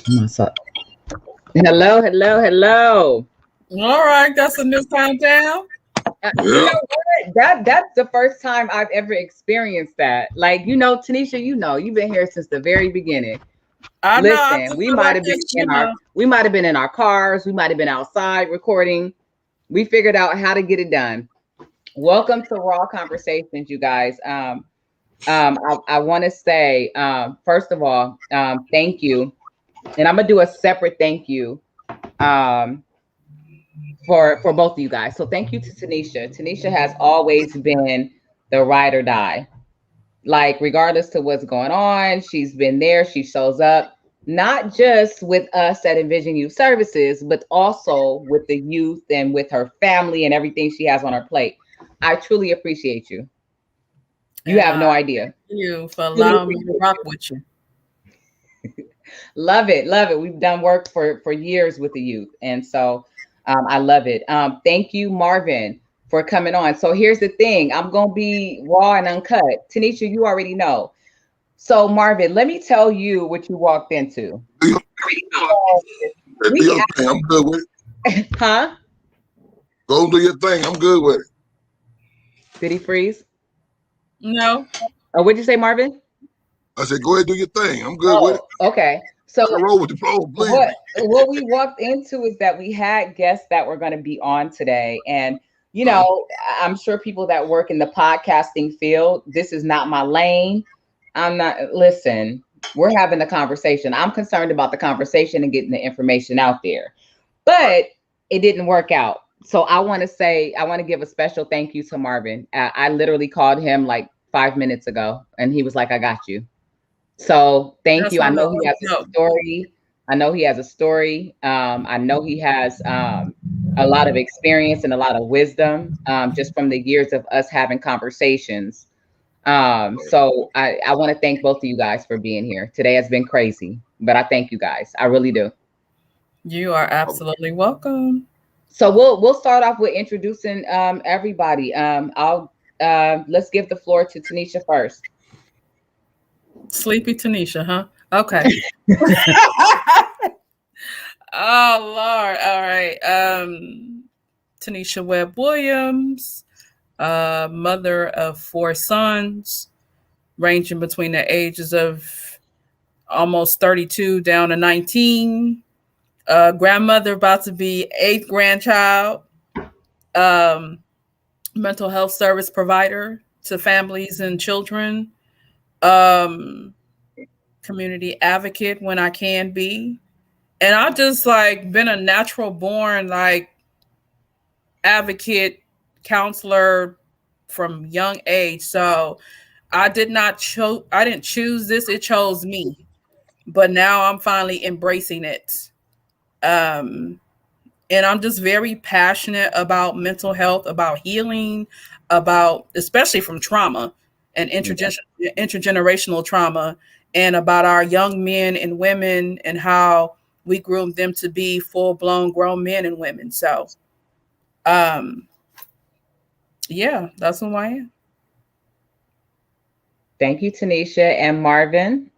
What's up? Hello, hello, hello. All right, that's a new countdown. You Yeah. know what? That's the first time I've ever experienced that. Like, Tanisha, you've been here since the very beginning. I know. I Listen, just feel like it's we might have been in our cars, we might have been outside recording. We figured out how to get it done. Welcome to Raw Conversations, you guys. I want to say, first of all, thank you, and I'm gonna do a separate thank you. Um, for both of you guys. So thank you to Tanisha. Tanisha has always been the ride or die. Like regardless to what's going on, she's been there. She shows up not just with us at Envision Youth Services, but also with the youth and with her family and everything she has on her plate. I truly appreciate you. You and have no idea. you for Truly allowing me to appreciate rock you. with you. Love it, love it. We've done work for years with the youth, and so I love it. Thank you, Marvin, for coming on. So here's the thing: I'm gonna be raw and uncut. Tanisha, you already know. So Marvin, let me tell you what you walked into. Do your, do We, your thing. I'm good with it. huh? Go do your thing. I'm good with it. Did he freeze? No, What'd you say, Marvin? I said, go ahead, do your thing. I'm good with it. Oh, okay. So I roll with the flow, please. what we walked into is that we had guests that were going to be on today, and I'm sure people that work in the podcasting field, this is not my lane. I'm not. Listen, we're having a conversation. I'm concerned about the conversation and getting the information out there, but it didn't work out. So I want to give a special thank you to Marvin. I literally called him like 5 minutes ago, and he was like, "I got you." So thank that's you. I on the know he has no. a story. I know he has a story. I know he has a lot of experience and a lot of wisdom just from the years of us having conversations. So I want to thank both of you guys for being here. Today has been crazy, but I thank you guys. I really do. You are absolutely welcome. So we'll start off with introducing everybody. I'll let's give the floor to Tanisha first. Sleepy Tanisha, huh? Okay. Oh Lord. All right. Tanisha Webb Williams, mother of 4 sons, ranging between the ages of almost 32 down to 19. Grandmother about to be eighth grandchild. Um, mental health service provider to families and children. Um, community advocate when I can be. And I just like been a natural born like advocate, counselor from young age. So I didn't choose this, it chose me. But now I'm finally embracing it. Um and I'm just very passionate about mental health, about healing, about especially from trauma and intergenerational trauma, and about our young men and women and how we groom them to be full blown grown men and women. So, um, yeah, that's who I am. Thank you, Tanisha and Marvin.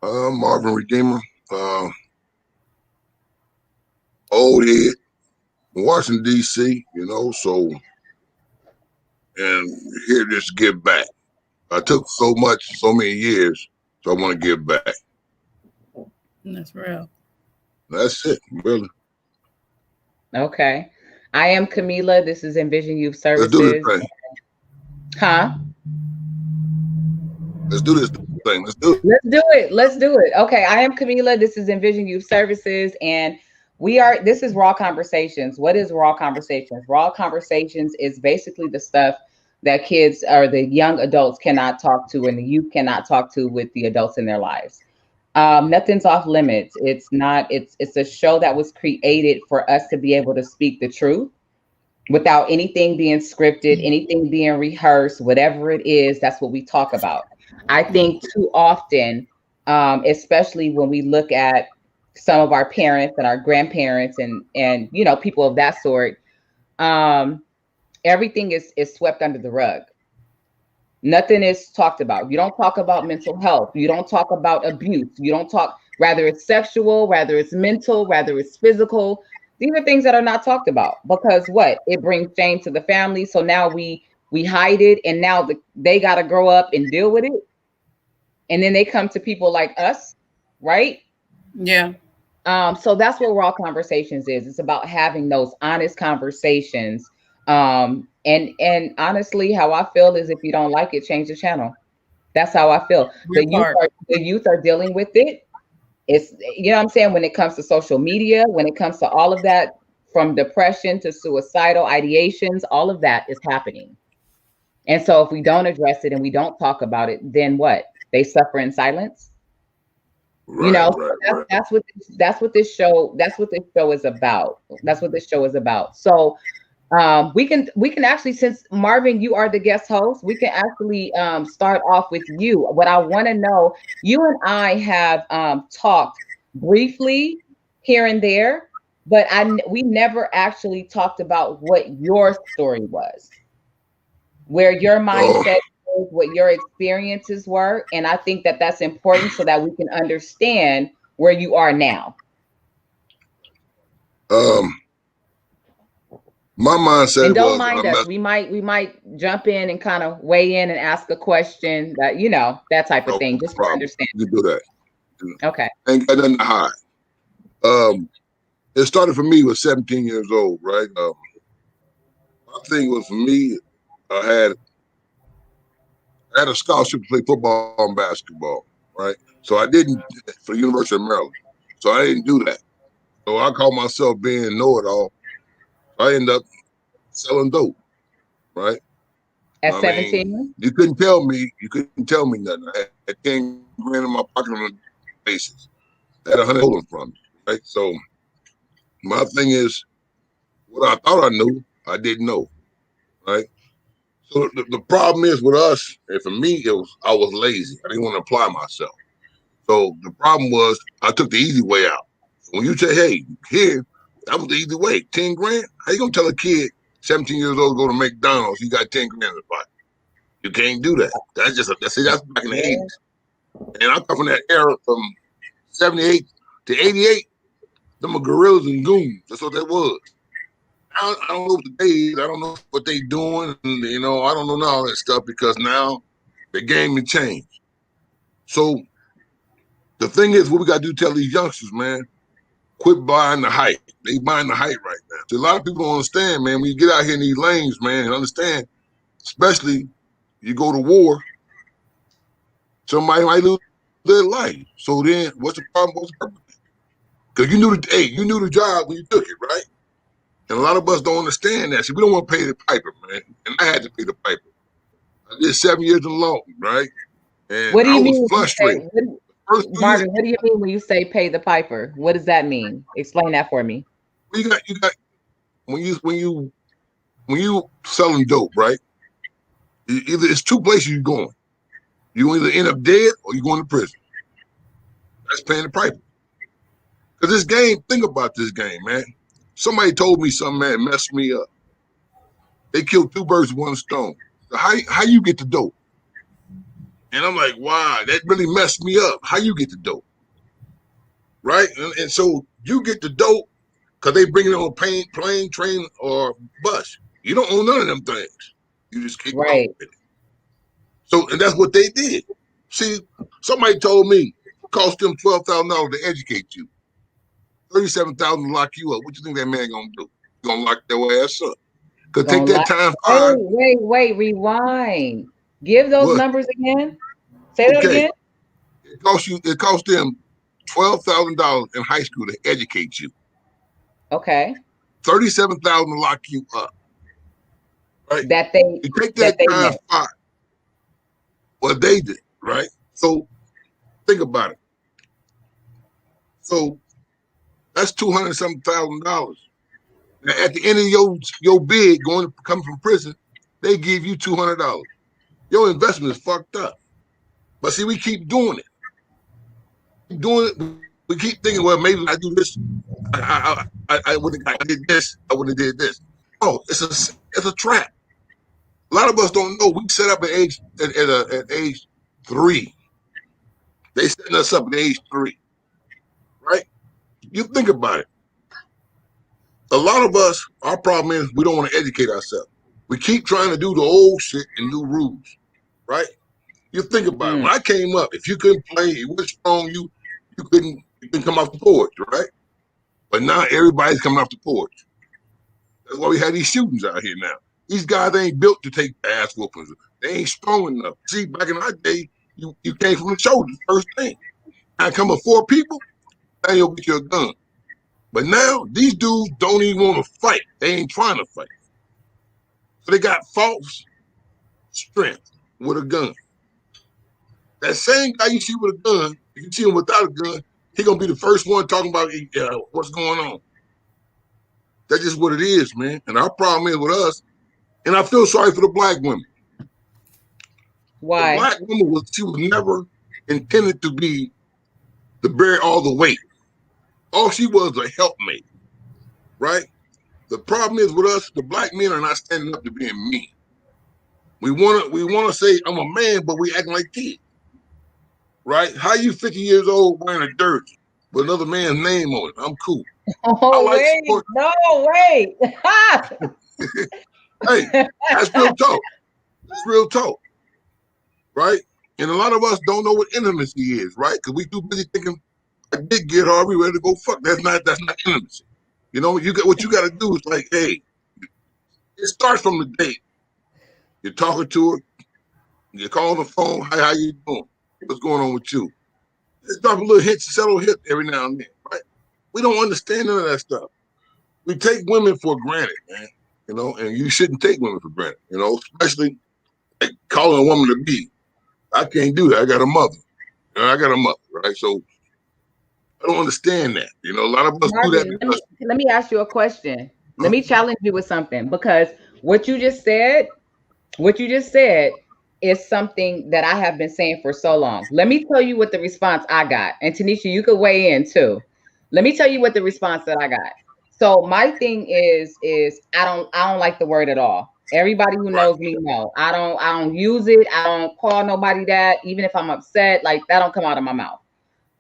Marvin Redeemer, uh, old head, Washington, D.C., so, and here just give back. I took so much, so many years, so I want to give back. That's real. That's it, really. Okay. I am Camila. This is Envision Youth Let's do this Services. thing. Huh? Let's do this thing. Let's do it. Let's do it. Let's do it. Okay. I am Camila. This is Envision Youth Services. And this is Raw Conversations. What is Raw Conversations? Raw Conversations is basically the stuff that kids or the young adults cannot talk to and the youth cannot talk to with the adults in their lives. Nothing's off limits. It's a show that was created for us to be able to speak the truth without anything being scripted, anything being rehearsed, whatever it is, that's what we talk about. I think too often, especially when we look at some of our parents and our grandparents and people of that sort, everything is swept under the rug. Nothing is talked about. You don't talk about mental health. You don't talk about abuse. You don't talk, whether it's sexual, whether it's mental, whether it's physical. These are things that are not talked about because what? It brings shame to the family. So now we hide it, and now they got to grow up and deal with it. And then they come to people like us, right? Yeah. So that's what Raw Conversations is. It's about having those honest conversations. And honestly, how I feel is if you don't like it, change the channel. That's how I feel. The youth are dealing with it. It's, you know what I'm saying, when it comes to social media, when it comes to all of that, from depression to suicidal ideations, all of that is happening. And so if we don't address it and we don't talk about it, then what? They suffer in silence. Right, You know, right. that's what this show is about. That's what this show is about. So we can actually, since Marvin, you are the guest host, we can actually start off with you. What I want to know, you and I have talked briefly here and there, but we never actually talked about what your story was, where your mindset is, what your experiences were. And I think that that's important so that we can understand where you are now. My mindset and don't was, mind us. We might jump in and kind of weigh in and ask a question, that, you know, that type of thing, just to understand. You do that. Okay. Ain't got nothing to hide. It started for me with 17 years old, right? My thing was, for me, I had a scholarship to play football and basketball, right? So I didn't, for the University of Maryland. So I didn't do that. So I call myself being know-it-all. I ended up selling dope, right? At 17? You couldn't tell me nothing. I had 10 grand in my pocket on a basis. I had 100 stolen from me, right? So my thing is, what I thought I knew, I didn't know, right? So the problem is with us, and for me, I was lazy. I didn't want to apply myself. So the problem was I took the easy way out. So when you say, hey, here, that was the easy way, 10 grand? How you gonna tell a kid 17 years old go to McDonald's, you got 10 grand in the pocket? You can't do that. That's back in the 80s. And I'm talking that era from 78 to 88. Them are gorillas and goons. That's what that was. I don't know what the day is. I don't know what they doing. And, you know, I don't know all that stuff because now the game has changed. So the thing is, what we got to do, tell these youngsters, man, quit buying the hype. They buying the hype right now. So a lot of people don't understand, man, when you get out here in these lanes, man, and understand, especially you go to war, somebody might lose their life. So then what's the problem? What's the purpose? Because you knew the job when you took it, right? And a lot of us don't understand that. See, we don't want to pay the piper, man. And I had to pay the piper. I did 7 years in law, right? And what do you mean? Frustrated. Marvin, what do you mean when you say pay the piper? What does that mean? Explain that for me. You got when you selling dope, right? Either it's two places you're going. You either end up dead or you're going to prison. That's paying the piper. Because this game, think about this game, man. Somebody told me something, man, messed me up. They killed two birds with one stone. So how you get the dope? And I'm like, wow, that really messed me up. How you get the dope? Right? And so you get the dope because they bring it on a plane, train, or bus. You don't own none of them things. You just keep going with it. So, and that's what they did. See, somebody told me it cost them $12,000 to educate you. $37,000 to lock you up. What you think that man gonna do? He gonna lock their ass up? Cause take that time. Wait, rewind. Give those numbers again. Say that again. It cost them $12,000 in high school to educate you. Okay. $37,000 to lock you up. Right. You take that time. What they did, right? So think about it. So that's $200,000. Now, at the end of your bid coming from prison, they give you $200. Your investment is fucked up. But see, we keep doing it. We keep thinking, well, maybe I do this. I did this. I wouldn't have did this. Oh, it's a trap. A lot of us don't know. We set up at age 3. They setting us up at age 3, right? You think about it. A lot of us, our problem is we don't want to educate ourselves. We keep trying to do the old shit and new rules, right? You think about it. When I came up, if you couldn't play, it was strong, you couldn't come off the porch, right? But now everybody's coming off the porch. That's why we have these shootings out here now. These guys ain't built to take ass whoopings. They ain't strong enough. See, back in our day, you came from the shoulders first thing. I come with 4 people, now you'll get your gun. But now these dudes don't even want to fight. They ain't trying to fight. So they got false strength with a gun. That same guy you see with a gun, if you see him without a gun, he gonna be the first one talking about what's going on. That's just what it is, man. And our problem is with us, and I feel sorry for the black women. Why? The black woman she was never intended to bear all the weight. All she was a helpmate, right? The problem is with us, the black men are not standing up to being mean. We wanna say I'm a man, but we acting like kids, right? How you 50 years old wearing a jersey with another man's name on it? I'm cool. Oh, wait, no, wait. Hey, that's real talk. That's real talk, right? And a lot of us don't know what intimacy is, right? Because we too busy thinking, I did get her, we ready to go fuck. That's not intimacy. You know, what you got to do is like, hey, it starts from the date. You're talking to her, you call on the phone, hi, how you doing? What's going on with you? Let's drop a little hit, settle hit every now and then, right? We don't understand none of that stuff. We take women for granted, man. You know, and you shouldn't take women for granted, you know, especially like calling a woman to be. I can't do that. I got a mother. You know, I got a mother, right? So I don't understand that. You know, a lot of us do that because let me ask you a question. Let me challenge you with something, because what you just said is something that I have been saying for so long. Let me tell you what the response I got. And Tanisha, you could weigh in too. Let me tell you what the response that I got. So my thing is I don't like the word at all. Everybody who knows me know. I don't use it. I don't call nobody that. Even if I'm upset, like that don't come out of my mouth.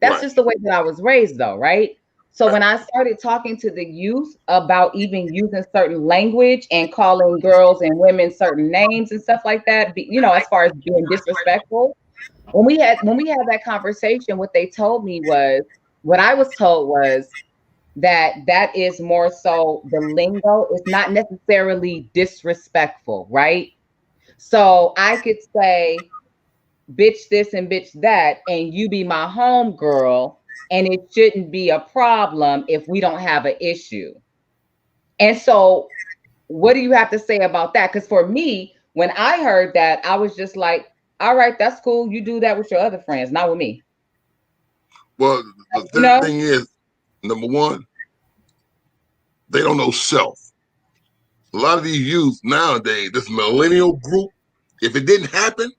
That's just the way that I was raised though, right? So when I started talking to the youth about even using certain language and calling girls and women certain names and stuff like that, you know, as far as being disrespectful, when we had that conversation, what I was told was that is more so the lingo. It's not necessarily disrespectful, right? So I could say bitch this and bitch that, and you be my home girl, and it shouldn't be a problem if we don't have an issue. And so what do you have to say about that? Because for me, when I heard that, I was just like, all right, that's cool. You do that with your other friends, not with me. Well, the thing is, number one, they don't know self. A lot of these youth nowadays, this millennial group, if it didn't happen,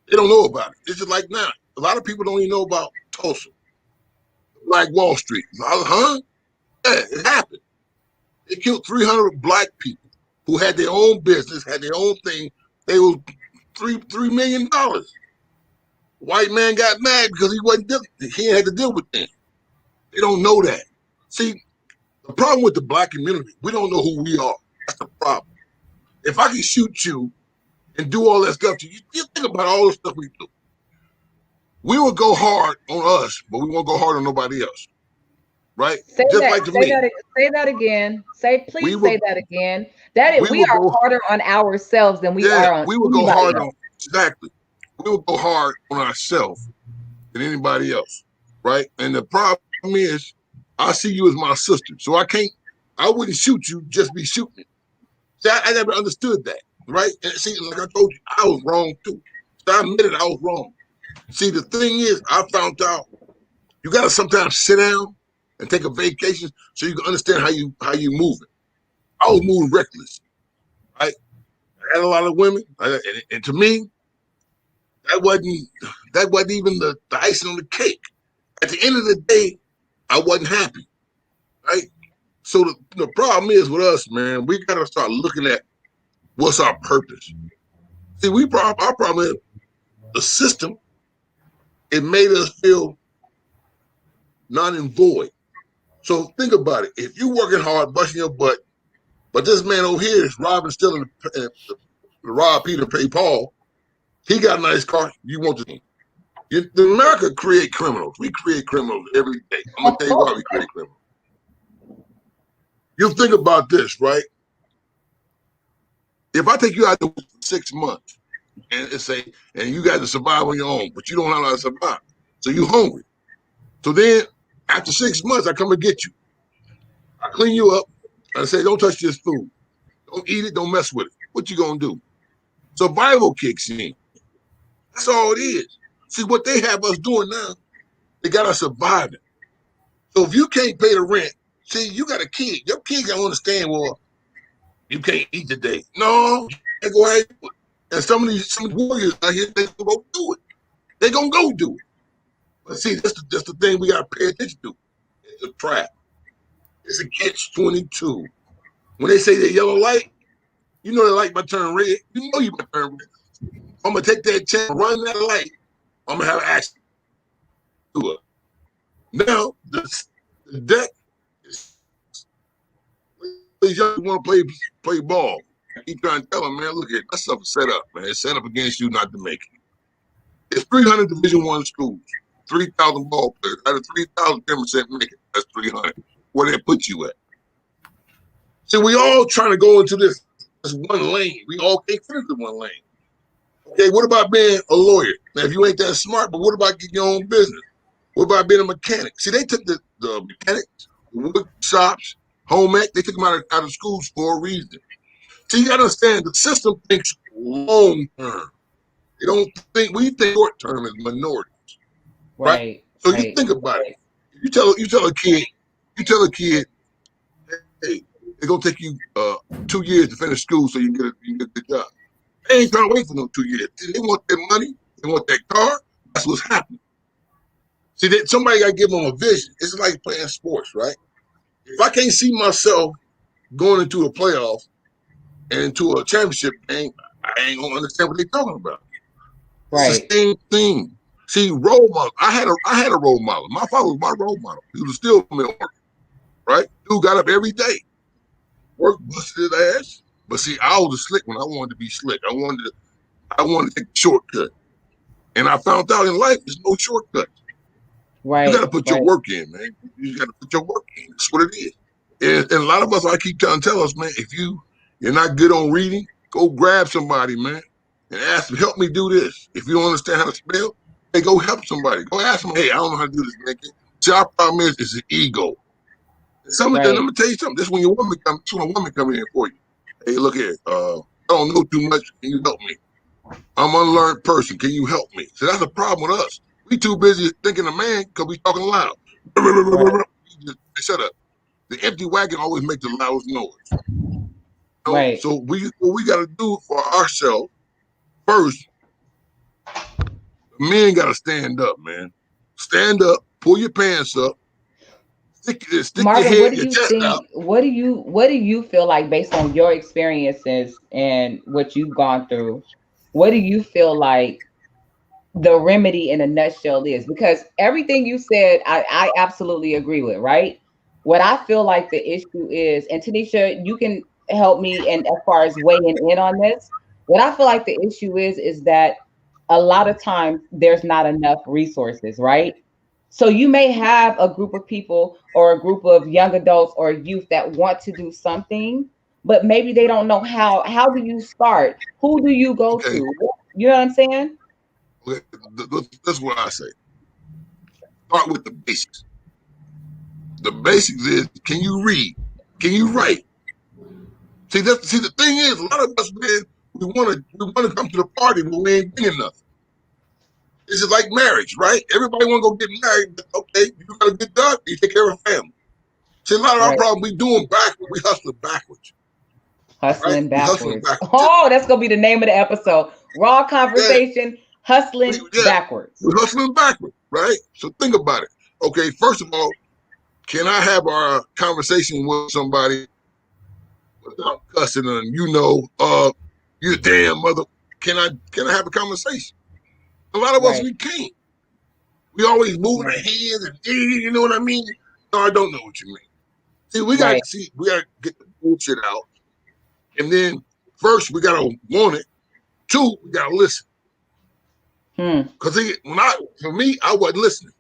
they don't know about it. It's just like now. A lot of people don't even know about Tulsa, Black Wall Street. Huh? Yeah, it happened. They killed 300 black people who had their own business, had their own thing. They was $3 million. White man got mad because he had to deal with them. They don't know that. See, the problem with the black community, we don't know who we are. That's the problem. If I can shoot you and do all that stuff to you, you think about all the stuff we do. We will go hard on us, but we won't go hard on nobody else. Right? Say that again. Please say that again. We are harder on ourselves than we are on. We will go hard on exactly. We will go hard on ourselves than anybody else, right? And the problem is, I see you as my sister, so I wouldn't shoot you just be shooting. See, I never understood that, right? And see, like I told you, I was wrong too. So I admitted I was wrong. See, the thing is, I found out you gotta sometimes sit down and take a vacation so you can understand how you moving. I was moving reckless, right? I had a lot of women, and to me, that wasn't even the icing on the cake. At the end of the day, I wasn't happy, right? So the problem is with us, man, we gotta start looking at What's our purpose? See, our problem is the system. It made us feel non and void. So think about it. If you're working hard, busting your butt, but this man over here is robbing, stealing, rob Peter, pay Paul. He got a nice car. You want to? America create criminals. We create criminals every day. I'm gonna tell you why we create criminals. You think about this, right? If I take you out for 6 months and you got to survive on your own, but you don't know how to survive, so you hungry. So then, after 6 months, I come and get you. I clean you up. I say, don't touch this food. Don't eat it. Don't mess with it. What you gonna do? Survival kicks in. That's all it is. See, what they have us doing now, they got us surviving. So if you can't pay the rent, see, you got a kid. Your kid got to understand, well, you can't eat today. No, you go ahead. And some warriors out here, they gonna go do it. They gonna go do it. But see, that's the thing we got to pay attention to. It's a trap. It's a catch-22. When they say the yellow light, you know the light might turn red. You know you might turn red. I'm gonna take that chance, run that light. I'm gonna have an accident to it. Now the deck is these young want to play ball. I keep trying to tell them, man, look at that stuff is set up, man. It's set up against you not to make it. It's 300 Division I schools, 3,000 ball players. Out of 3,000, 10% make it. That's 300. Where they put you at? See, we all trying to go into this one lane. We all can't fit into one lane. Okay, what about being a lawyer? Now, if you ain't that smart, but what about getting your own business? What about being a mechanic? See, they took the mechanics, the wood shops, home ec, they took them out of schools for a reason. So you got to understand, the system thinks long term. They don't think, we think short term as minorities. Right? So you think about it. You tell a kid, hey, it's going to take you 2 years to finish school so you can get a good job. They ain't trying to wait for no 2 years. They want their money. They want that car. That's what's happening. See, somebody got to give them a vision. It's like playing sports, right? If I can't see myself going into a playoff and into a championship game, I ain't going to understand what they're talking about. Right. It's the same thing. See, role model. I had a role model. My father was my role model. He was still mill worker, right? Dude got up every day, worked, busted his ass. But see, I was a slick when I wanted to be slick. I wanted to take a shortcut. And I found out in life there's no shortcut. Right. You got to put your work in, man. You got to put your work in. That's what it is. And a lot of us, I keep trying to tell us, man, if you're not good on reading, go grab somebody, man, and ask them, help me do this. If you don't understand how to spell, hey, go help somebody. Go ask them, hey, I don't know how to do this, man. See, our problem is an ego. And some of them, let me tell you something. This is when a woman comes in for you. Hey, look here. I don't know too much. Can you help me? I'm an unlearned person. Can you help me? So that's a problem with us. We too busy thinking a man because we talking loud. Shut up. The empty wagon always makes the loudest noise. Right. So what we got to do for ourselves first, men got to stand up, man. Stand up, pull your pants up, stick Marvin, your head, your chest out. What do you feel like based on your experiences and what you've gone through? What do you feel like the remedy in a nutshell is? Because everything you said, I absolutely agree with, right? What I feel like the issue is, and Tanisha, you can help me and as far as weighing in on this, what I feel like the issue is that a lot of times there's not enough resources, right? So you may have a group of people or a group of young adults or youth that want to do something, but maybe they don't know how. How do you start? Who do you go to? You know what I'm saying? That's what I say. Start with the basics. The basics is, can you read? Can you write? See, the thing is, a lot of us, man, we want to come to the party, but we ain't doing nothing. This is like marriage, right? Everybody want to go get married, but okay, you got a good job, you take care of a family. See, a lot of our problem we doing backwards. We hustling backwards. Hustling backwards. Oh, that's gonna be the name of the episode. Raw conversation. Hustling backwards. We're hustling backwards, right? So think about it. Okay, first of all, can I have our conversation with somebody without cussing and You a damn mother. Can I have a conversation? A lot of us, we can't. We always moving our hands and you know what I mean? No, I don't know what you mean. See, we gotta get the bullshit out. And then first we gotta want it. Two, we gotta listen. Because for me, I wasn't listening.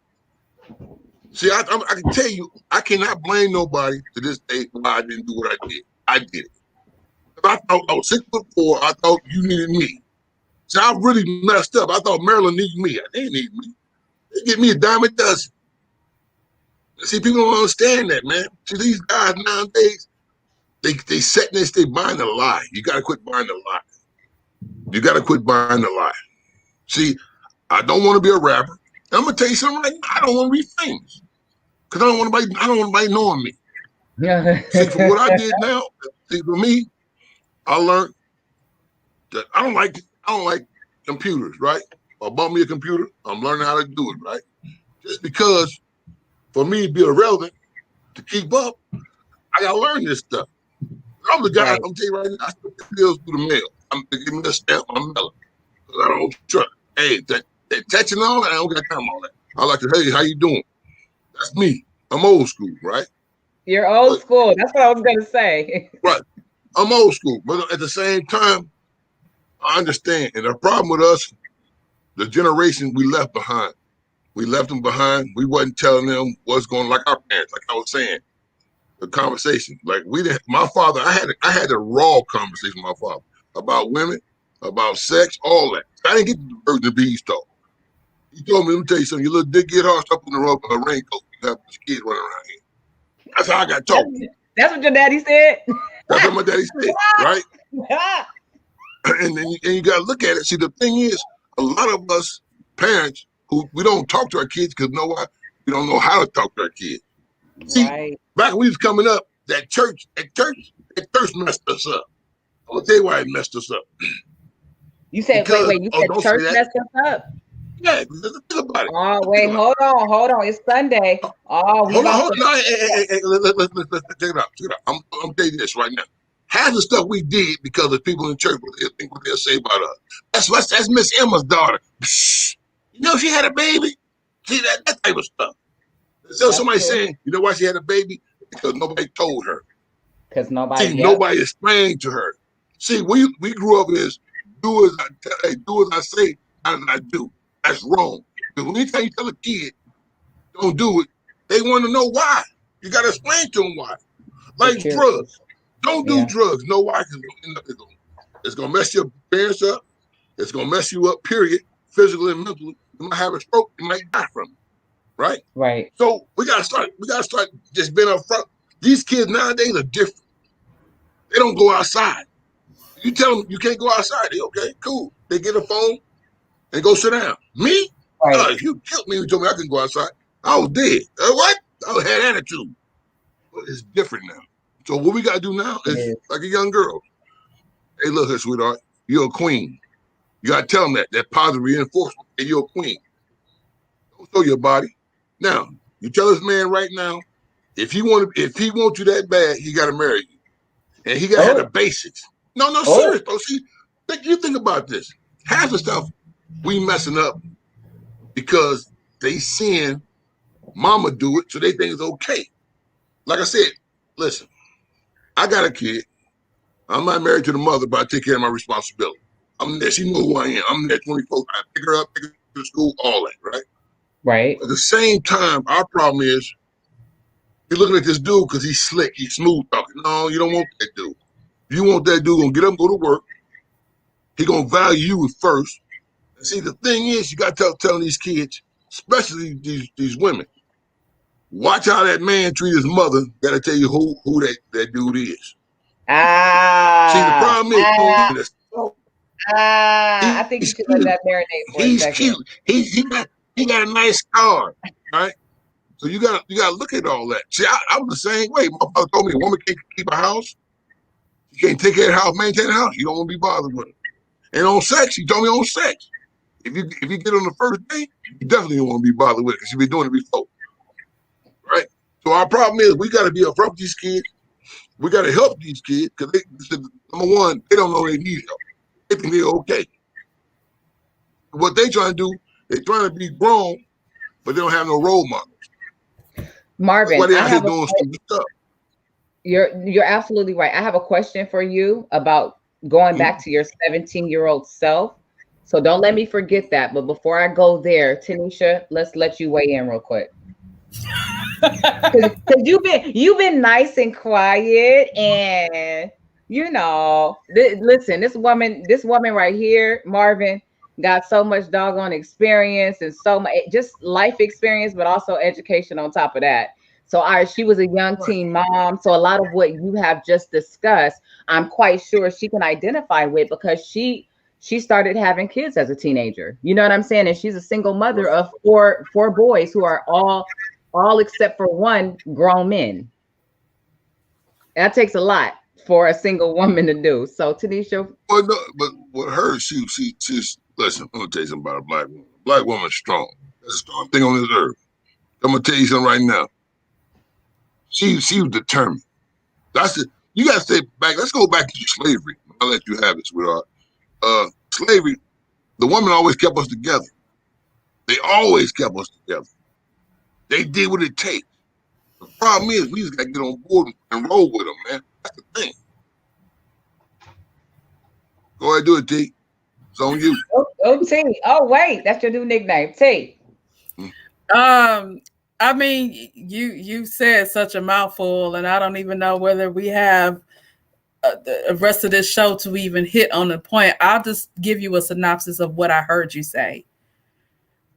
See, I can tell you, I cannot blame nobody to this day why I didn't do what I did. I did it. If I thought I was 6'4", I thought you needed me. See, I really messed up. I thought Maryland needed me. They didn't need me. They give me a dime a dozen. See, people don't understand that, man. See, these guys nowadays, they set and they buying a lie. You got to quit buying the lie. You got to quit buying the lie. See, I don't want to be a rapper. I'm gonna tell you something right now. I don't want to be famous because I don't want anybody knowing me. Yeah. See, for what I did now, see, for me, I learned that I don't like computers, right? I bought me a computer. I'm learning how to do it, right? Just because for me to be irrelevant, to keep up, I gotta learn this stuff. I'm the guy. I'm telling you right now. I still get bills through the mail. I'm giving me a stamp. I'm mailing because I don't trust. Hey, that touching all that, I don't got time all that. I like to, hey, how you doing? That's me. I'm old school, right? You're old school. That's what I was gonna say. Right. I'm old school, but at the same time, I understand. And the problem with us, the generation we left behind, we left them behind. We wasn't telling them what's going on, like our parents, like I was saying, the conversation. Like we didn't. My father, I had a raw conversation with my father about women, about sex, all that. I didn't get the birds and bees talk. He told me, let me tell you something, your little dick get hard, stop putting a raincoat. You have this kid running around here. That's how I got taught. That's what your daddy said? That's what my daddy said, right? And then you got to look at it. See, the thing is, a lot of us parents, who we don't talk to our kids because you know why? We don't know how to talk to our kids. See, back when we was coming up, that church messed us up. I'm going to tell you why it messed us up. You said, wait, you said church messed us up? Yeah, think about it. Oh, wait, hold on. It's Sunday. Oh, hold on. Hey, let's check it out. I'm telling you this right now. Half the stuff we did because of people in church, what they'll say about us. That's Miss Emma's daughter. Psh, you know she had a baby? See, that type of stuff. So somebody saying, you know why she had a baby? Because nobody told her. Because nobody explained to her. See, we grew up as do as I say, how did I do? That's wrong. Because anytime you tell a kid don't do it, they want to know why. You got to explain to them why. Like drugs. Don't do drugs. No, why? Because it's going to mess your parents up. It's going to mess you up, period, physically and mentally. You might have a stroke. You might die from it. Right? Right. So we got to start just being up front. These kids nowadays are different. They don't go outside. You tell them you can't go outside. They okay, cool. They get a phone and go sit down. Me? Right. If you killed me and told me I couldn't go outside, I was dead. What? I had attitude. But it's different now. So what we got to do now is like a young girl. Hey, look here, sweetheart. You're a queen. You got to tell them that positive reinforcement. Hey, you're a queen. Don't show your body. Now, you tell this man right now, if he wants you that bad, he got to marry you. And he got to have the basics. No, serious, bro. See, you think about this. Half the stuff we messing up because they seeing mama do it, so they think it's okay. Like I said, listen, I got a kid. I'm not married to the mother, but I take care of my responsibility. I'm there. She knows who I am. I'm there 24. I pick her up, take her to school, all that, right? Right. At the same time, our problem is you're looking at this dude because he's slick, he's smooth talking. No, you don't want that dude. You want that dude gonna get up and go to work. He gonna value you first. And see, the thing is, you got to tell these kids, especially these women, watch how that man treat his mother. Got to tell you who that dude is. See, the problem is, I think you should let that marinate for a second. He's cute. He got a nice car, right? So you got to look at all that. See, I'm the same way. My father told me a woman can't keep a house. You can't take care of the house, maintain the house. You don't want to be bothered with it. And on sex, he told me on sex. If you get on the first date, you definitely don't want to be bothered with it because you've been doing it before, right? So our problem is we got to be upfront with these kids. We got to help these kids because number one, they don't know they need help. think they're okay. What they trying to do, they're trying to be grown, but they don't have no role models. Marvin, That's why they I out here have a doing stupid stuff. You're absolutely right. I have a question for you about going back to your 17-year-old self. So don't let me forget that. But before I go there, Tanisha, let's let you weigh in real quick. Because you've been nice and quiet, and listen, this woman right here, Marvin, got so much doggone experience and so much just life experience, but also education on top of that. So she was a young teen mom. So a lot of what you have just discussed, I'm quite sure she can identify with, because she started having kids as a teenager. You know what I'm saying? And she's a single mother of four boys who are all except for one grown men. That takes a lot for a single woman to do. So Tanisha, well, no, but with her, she's listen. I'm gonna tell you something about a black woman. A black woman's strong. That's a strong thing on this earth. I'm gonna tell you something right now. She was determined. That's it. You gotta stay back. Let's go back to slavery. I'll let you have it, sweetheart. Slavery, the woman always kept us together. They always kept us together. They did what it takes. The problem is we just gotta get on board and roll with them, man. That's the thing. Go ahead, do it, T. It's on you. T. Oh, wait, that's your new nickname, T. I mean, you said such a mouthful, and I don't even know whether we have the rest of this show to even hit on the point. I'll just give you a synopsis of what I heard you say.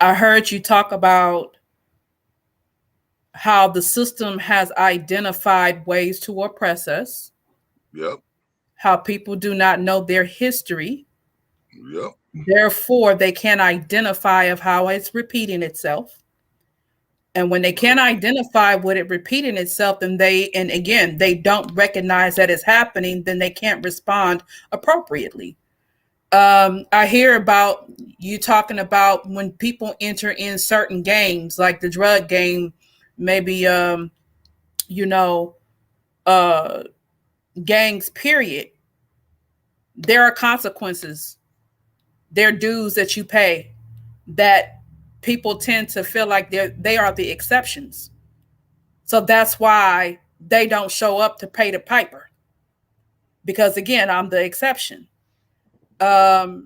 I heard you talk about how the system has identified ways to oppress us. Yep. How people do not know their history. Yep. Therefore, they can't identify of how it's repeating itself. And when they can't identify what it repeating itself, then they don't recognize that it's happening, then they can't respond appropriately. I hear about you talking about when people enter in certain games, like the drug game, maybe, gangs, period. There are consequences. There are dues that you pay that people tend to feel like they are the exceptions. So that's why they don't show up to pay the piper. Because again, I'm the exception. I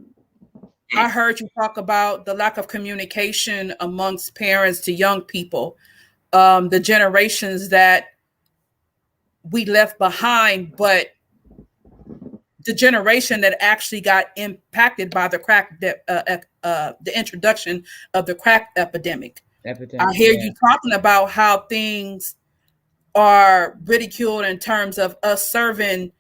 heard you talk about the lack of communication amongst parents to young people, the generations that we left behind, but the generation that actually got impacted by the the introduction of the crack epidemic. I hear you talking about how things are ridiculed in terms of us serving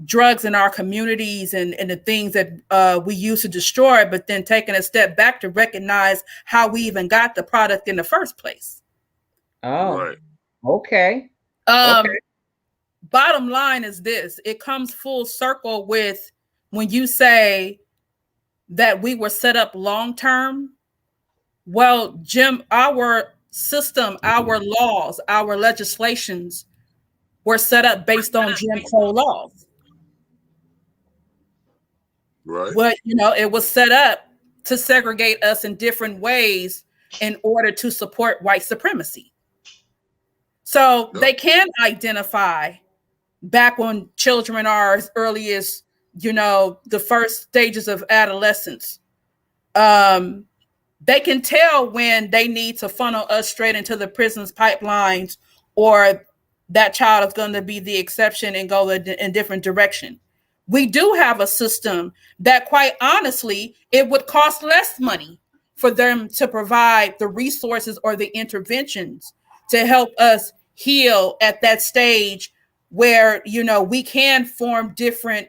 drugs in our communities and the things that we use to destroy, but then taking a step back to recognize how we even got the product in the first place. Oh, right. Okay. Bottom line is this: it comes full circle with when you say that we were set up long term. Well, Jim, our system, our laws, our legislations were set up based on Jim Crow laws. Right. But it was set up to segregate us in different ways in order to support white supremacy. So they can identify back when children are as early as, the first stages of adolescence. They can tell when they need to funnel us straight into the prison's pipelines, or that child is going to be the exception and go in different direction. We do have a system that, quite honestly, it would cost less money for them to provide the resources or the interventions to help us heal at that stage where, we can form different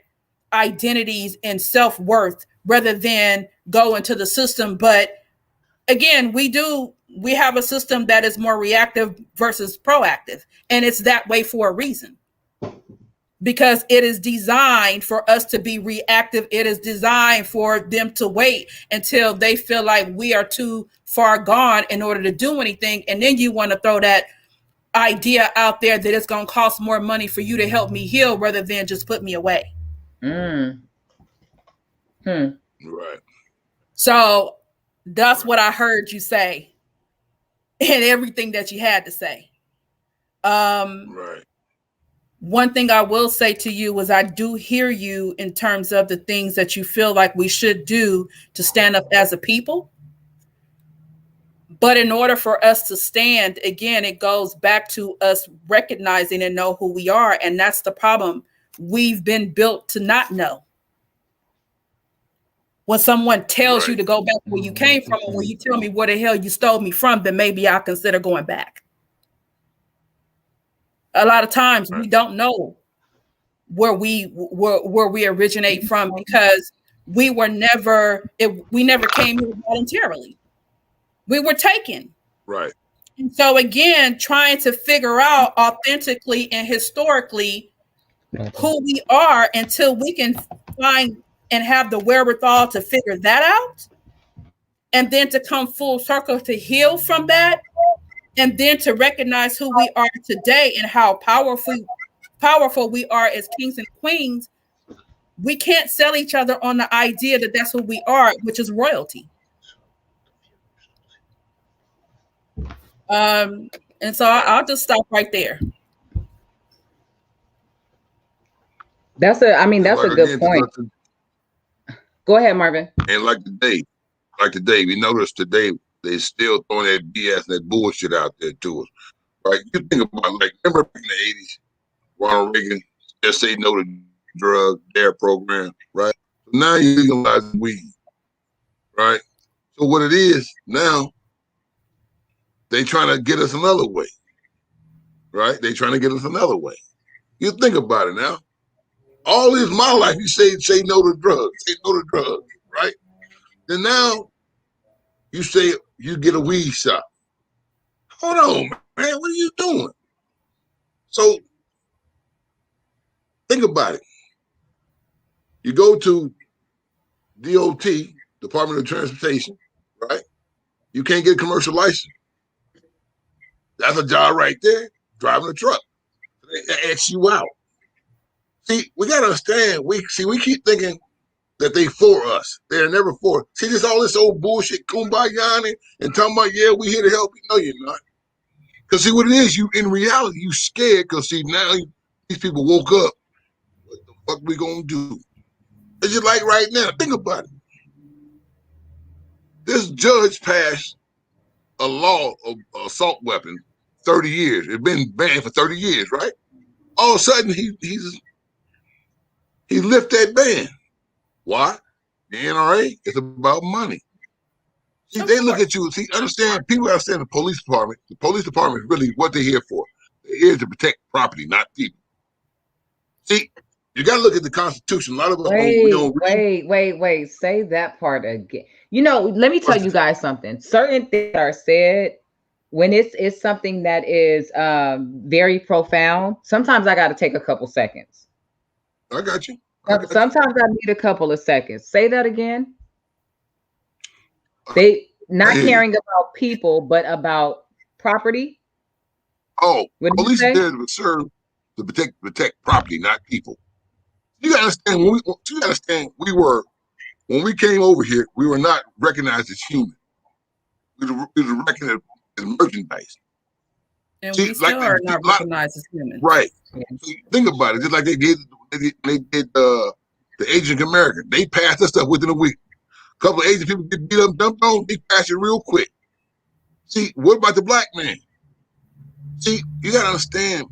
identities and self-worth rather than go into the system. But again, we have a system that is more reactive versus proactive. And it's that way for a reason. Because it is designed for us to be reactive. It is designed for them to wait until they feel like we are too far gone in order to do anything. And then you want to throw that idea out there that it's going to cost more money for you to help me heal rather than just put me away. Hmm. Right. So that's what I heard you say and everything that you had to say. Right. One thing I will say to you is I do hear you in terms of the things that you feel like we should do to stand up as a people. But in order for us to stand, again, it goes back to us recognizing and know who we are. And that's the problem. We've been built to not know. When someone tells you Right. to go back where you came from, and when you tell me where the hell you stole me from, then maybe I'll consider going back. A lot of times we Right. don't know where we originate from because we never came here voluntarily. We were taken. Right. And so again, trying to figure out authentically and historically who we are until we can find and have the wherewithal to figure that out, and then to come full circle to heal from that, and then to recognize who we are today and how powerful we are as kings and queens. We can't sell each other on the idea that that's who we are, which is royalty. And so I'll just stop right there. That's a good point. Go ahead, Marvin. And like today, we noticed today they still throwing that BS and that bullshit out there to us. Right? You think about remember back in the 80s, Ronald Reagan just say no to drug DARE program, right? So now you legalize weed, right? So what it is now, they trying to get us another way, right? They trying to get us another way. You think about it now. All this my life, you say no to drugs, right? Then now you say you get a weed shop. Hold on, man, what are you doing? So think about it. You go to DOT, Department of Transportation, right? You can't get a commercial license. That's a job right there, driving a truck. They X you out. See, we gotta understand. We keep thinking that they for us. They're never for. See, this all this old bullshit, kumbaya, and talking about, yeah, we here to help you. No, you're not. Because see what it is, you in reality, you scared because see now these people woke up. What the fuck we gonna do? It's just like right now. Think about it. This judge passed a law of assault weapon 30 years. It's been banned for 30 years, right? All of a sudden he lift that ban. Why? The NRA is about money. See, they look at you. See, understand, people understand the police department. The police department is really what they're here for. They're here to protect property, not people. See, you got to look at the Constitution. A lot of us Wait. Say that part again. Let me tell you guys something. Certain things are said when it's something that is very profound. Sometimes I got to take a couple seconds. I got you. Sometimes I need a couple of seconds. Say that again. They not caring about people, but about property. Oh, police are there to serve to protect property, not people. You gotta understand. When we came over here, we were not recognized as human. We were recognized as merchandise. And we still are not recognized as human. Right. Yeah. So think about it. Just like they did the Asian American. They passed that stuff within a week. A couple of Asian people get beat up, dumped on, they pass it real quick. See, what about the black man? See, you gotta understand,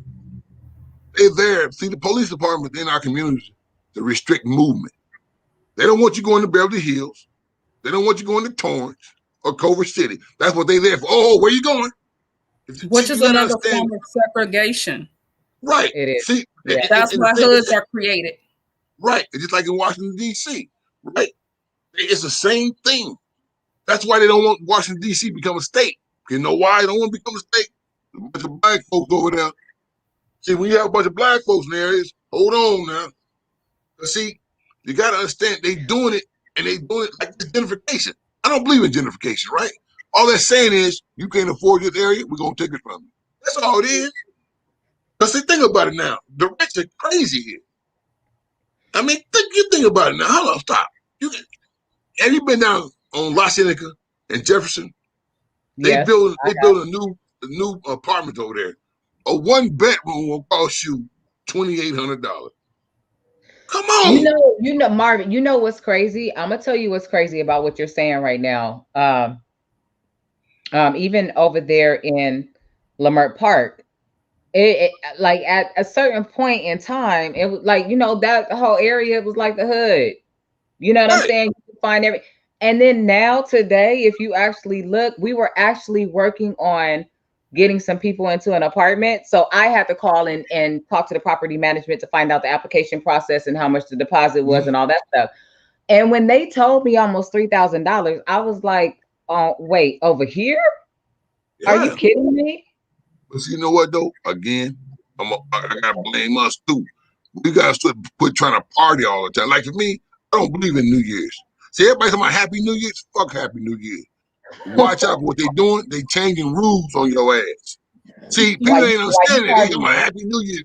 they're there. See, the police department in our communities to restrict movement. They don't want you going to Beverly Hills. They don't want you going to Torrance or Culver City. That's what they're there for. Oh, where you going? Which is another form of segregation. Right. It is. See, yeah. That's why hoods are created. Right. It's just like in Washington, D.C. Right. It's the same thing. That's why they don't want Washington, D.C. become a state. You know why they don't want to become a state? A bunch of black folks over there. See, when you have a bunch of black folks in there, hold on now. But see, you got to understand, they doing it, and they doing it like gentrification. I don't believe in gentrification, right? All they're saying is, you can't afford this area, we're going to take it from you. That's all it is. Because think about it now. The rich are crazy here. I mean, you think about it now. Hold on, stop. Have you been down on La Seneca and Jefferson? They Yes, build a new apartment over there. A 1-bedroom will cost you $2,800. Come on. Marvin, you know what's crazy? I'm gonna tell you what's crazy about what you're saying right now. Even over there in Leimert Park, it like at a certain point in time, it was like, that whole area was like the hood. You know what I'm Right. saying? You can find and then now today, if you actually look, we were actually working on getting some people into an apartment. So I had to call and talk to the property management to find out the application process and how much the deposit was and all that stuff. And when they told me almost $3,000, I was like, oh, wait, over here? Yeah. Are you kidding me? But you know what though? Again, I gotta blame us too. We gotta quit trying to party all the time. Like for me, I don't believe in New Year's. See, everybody talking about Happy New Year's. Fuck Happy New Year's. Watch out for what they doing. They changing rules on your ass. See, people ain't understanding that. They talking about Happy New Year's.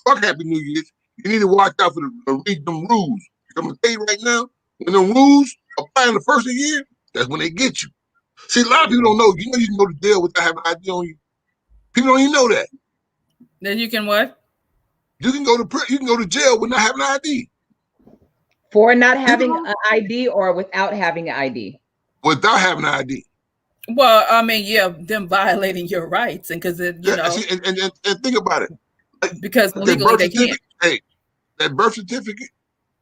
Fuck Happy New Year's. You need to watch out for read them rules. I'm gonna tell you right now, when the rules apply in the first of the year, that's when they get you. See, a lot of people don't know. You know you can go to jail without having an ID on you. People don't even know that. Then you can what? You can go to jail with not having an ID. For not having an ID or without having an ID? Without having an ID. Well, I mean, yeah, them violating your rights, and because and think about it. Like, because legally they can't. Hey, that birth certificate,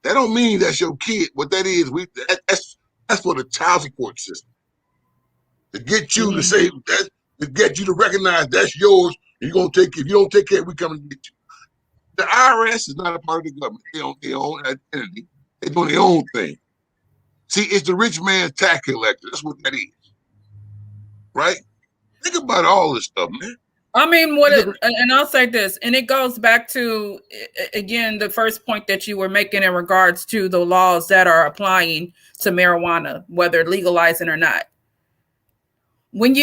that don't mean that's your kid. What that is, that's for the child support system to get you to say that, to get you to recognize that's yours. And you're gonna take care. If you don't take care, we come and get you. The IRS is not a part of the government. They own their own identity. They're doing their own thing. See, it's the rich man's tax collector. That's what that is. Right? Think about all this stuff, man. I mean, and I'll say this, and it goes back to, again, the first point that you were making in regards to the laws that are applying to marijuana, whether legalizing or not. When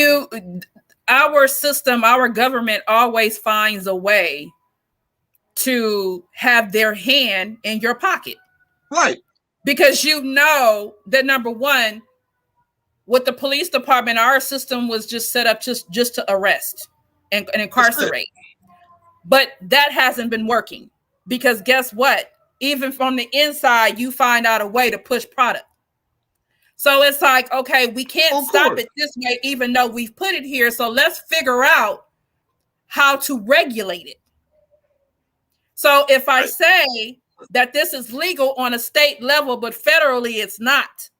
our system, our government always finds a way to have their hand in your pocket. Right. Because you know that, number one, with the police department, our system was just set up just to arrest and incarcerate. But that hasn't been working, because guess what? Even from the inside, you find out a way to push product. So it's like, okay, we can't stop it this way, even though we've put it here. So let's figure out how to regulate it. So if I say that this is legal on a state level, but federally it's not,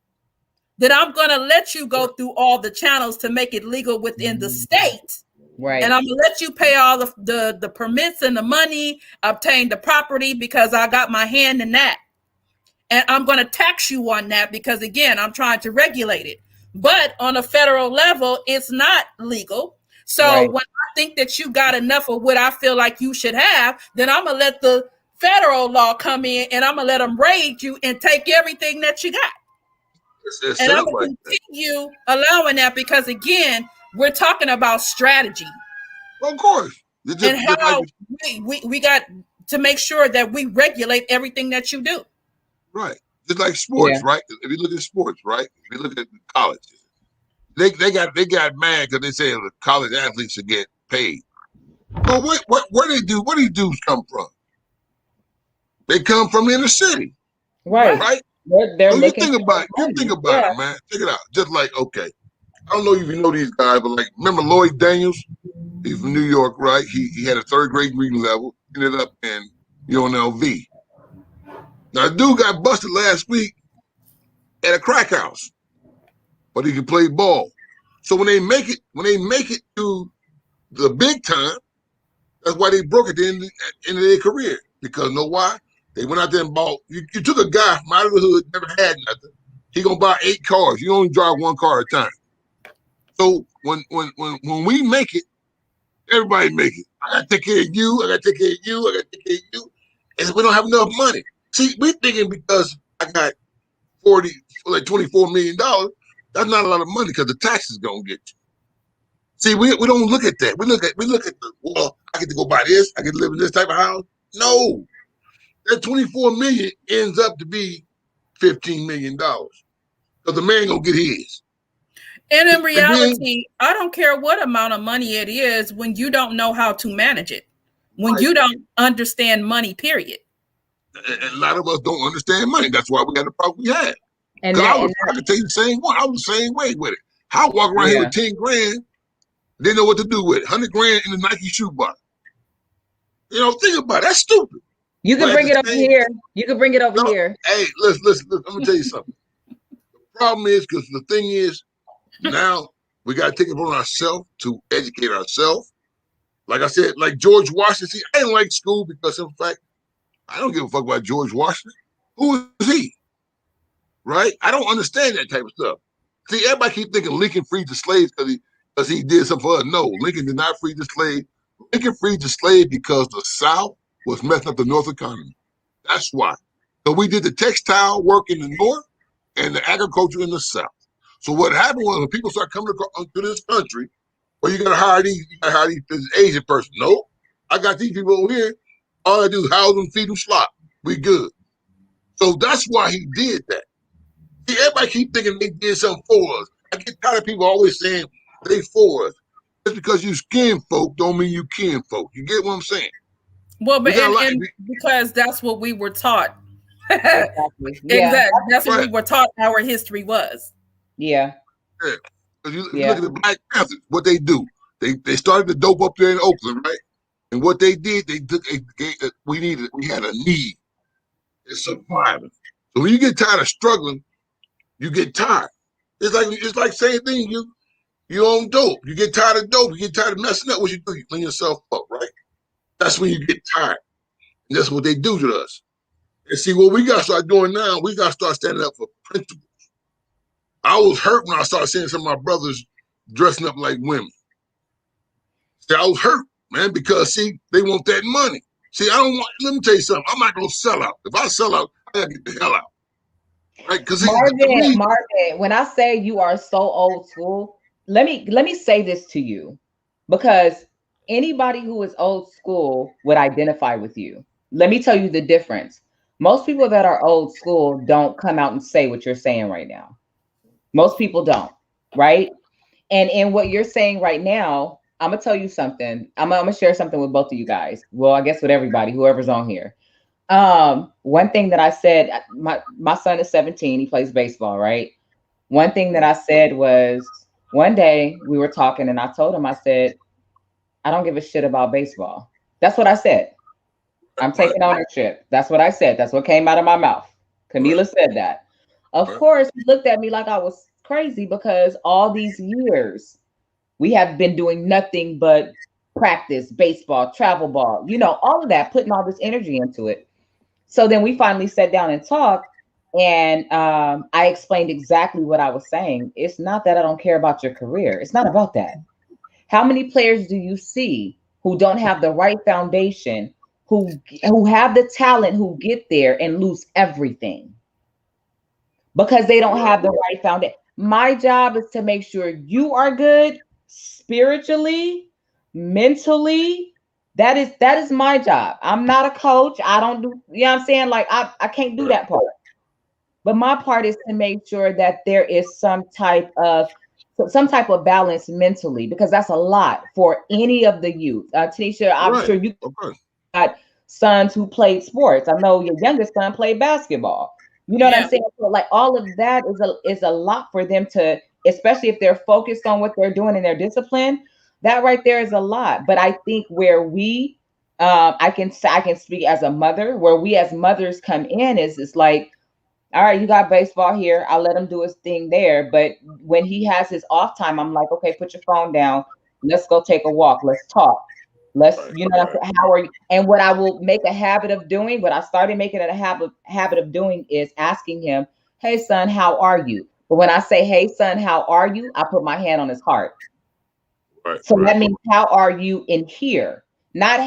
then I'm going to let you go through all the channels to make it legal within the state. Right. And I'm going to let you pay all the permits and the money, obtain the property, because I got my hand in that. And I'm going to tax you on that because, again, I'm trying to regulate it. But on a federal level, it's not legal. So when I think that you got enough of what I feel like you should have, then I'm going to let the federal law come in and I'm going to let them raid you and take everything that you got. And I'm going to continue allowing that because, again, we're talking about strategy. Of course. And how we got to make sure that we regulate everything that you do. Right. Just like sports, right? If you look at sports, right? If you look at colleges, they got mad because they say the college athletes should get paid. Well, where do these dudes come from? They come from the inner city. Right. Right? They're so you think about it, man. Check it out. Just like, okay, I don't know if you know these guys, but like, remember Lloyd Daniels? He's from New York, right? He had a third grade reading level, ended up in UNLV. Now, the dude got busted last week at a crack house, but he can play ball. So when they make it to the big time, that's why they broke at the end of their career. Because you know why? They went out there and bought. You took a guy from out of the hood, never had nothing. He gonna buy 8 cars. You only drive 1 car at a time. So when we make it, everybody make it. I gotta take care of you. I gotta take care of you. I gotta take care of you. And we don't have enough money. See, we're thinking because I got $24 million, that's not a lot of money because the taxes gonna get you. See, we don't look at that. We look at well, I get to go buy this. I get to live in this type of house. No, that 24 million ends up to be $15 million. Because the man gonna get his. And in reality, I don't care what amount of money it is when you don't know how to manage it, when you don't understand money, period. And a lot of us don't understand money. That's why we got the problem we had. And I can tell you the same one. I was the same way with it. I walk around here with 10 grand, didn't know what to do with it. 100 grand in the Nike shoe box. You know, think about it. That's stupid. You can bring it over here. You can bring it over here. Hey, listen. I'm gonna tell you something. The problem is because the thing is, now we gotta take it upon ourselves to educate ourselves. Like I said, like George Washington. See, I didn't like school because of the fact I don't give a fuck about George Washington. Who is he? Right? I don't understand that type of stuff. See, everybody keep thinking Lincoln freed the slaves because he did something for us. No, Lincoln did not free the slave. Lincoln freed the slave because the South was messing up the North economy. That's why. So we did the textile work in the North and the agriculture in the South. So what happened was when people start coming to this country, well, you gotta hire these this Asian person. No, I got these people over here. All I do is house them, feed them, slop. We good. So that's why he did that. See, everybody keep thinking they did something for us. I get tired of people always saying they for us. Just because you skin folk don't mean you kin folk. You get what I'm saying? Well, but and because that's what we were taught. Exactly. Exactly. That's what we were taught our history was. Yeah. Yeah. You look at the Black Panthers, what they do. They started the dope up there in Oakland, right? And what they did, we had a need. It's surviving. So when you get tired of struggling, you get tired. It's like same thing. You own dope. You get tired of dope. You get tired of messing up. What you do? You clean yourself up, right? That's when you get tired. And that's what they do to us. And see, what we got to start doing now, we got to start standing up for principles. I was hurt when I started seeing some of my brothers dressing up like women. See, I was hurt, man, because, see, they want that money. See, let me tell you something. I'm not going to sell out. If I sell out, I got to get the hell out. Right? Because Marvin, when I say you are so old school, let me say this to you, because anybody who is old school would identify with you. Let me tell you the difference. Most people that are old school don't come out and say what you're saying right now. Most people don't, right? And in what you're saying right now, I'm gonna tell you something. I'm gonna share something with both of you guys. Well, I guess with everybody, whoever's on here. One thing that I said, my son is 17, he plays baseball, right? One thing that I said was, one day we were talking and I told him, I said, I don't give a shit about baseball. That's what I said. I'm taking ownership. That's what I said. That's what came out of my mouth. Camila said that. Of course, he looked at me like I was crazy because all these years we have been doing nothing but practice, baseball, travel ball, all of that, putting all this energy into it. So then we finally sat down and talked, and I explained exactly what I was saying. It's not that I don't care about your career. It's not about that. How many players do you see who don't have the right foundation, who have the talent, who get there and lose everything because they don't have the right foundation? My job is to make sure you are good spiritually, mentally. That is my job. I'm not a coach. I don't do, you know what I'm saying? Like I can't do that part. But my part is to make sure that there is some type of balance mentally, because that's a lot for any of the youth. Tanisha, I'm sure you got sons who played sports. I know your youngest son played basketball. You know what I'm saying? So like all of that is a lot for them to, especially if they're focused on what they're doing in their discipline. That right there is a lot. But I think where we, I can speak as a mother, where we as mothers come in is it's like, all right, you got baseball here. I'll let him do his thing there. But when he has his off time, I'm like, okay, put your phone down. Let's go take a walk. Let's talk. How are you? And what I will make a habit of doing, what I started making it a habit of doing is asking him, hey, son, how are you? But when I say, hey, son, how are you? I put my hand on his heart. So that means, how are you in here? Not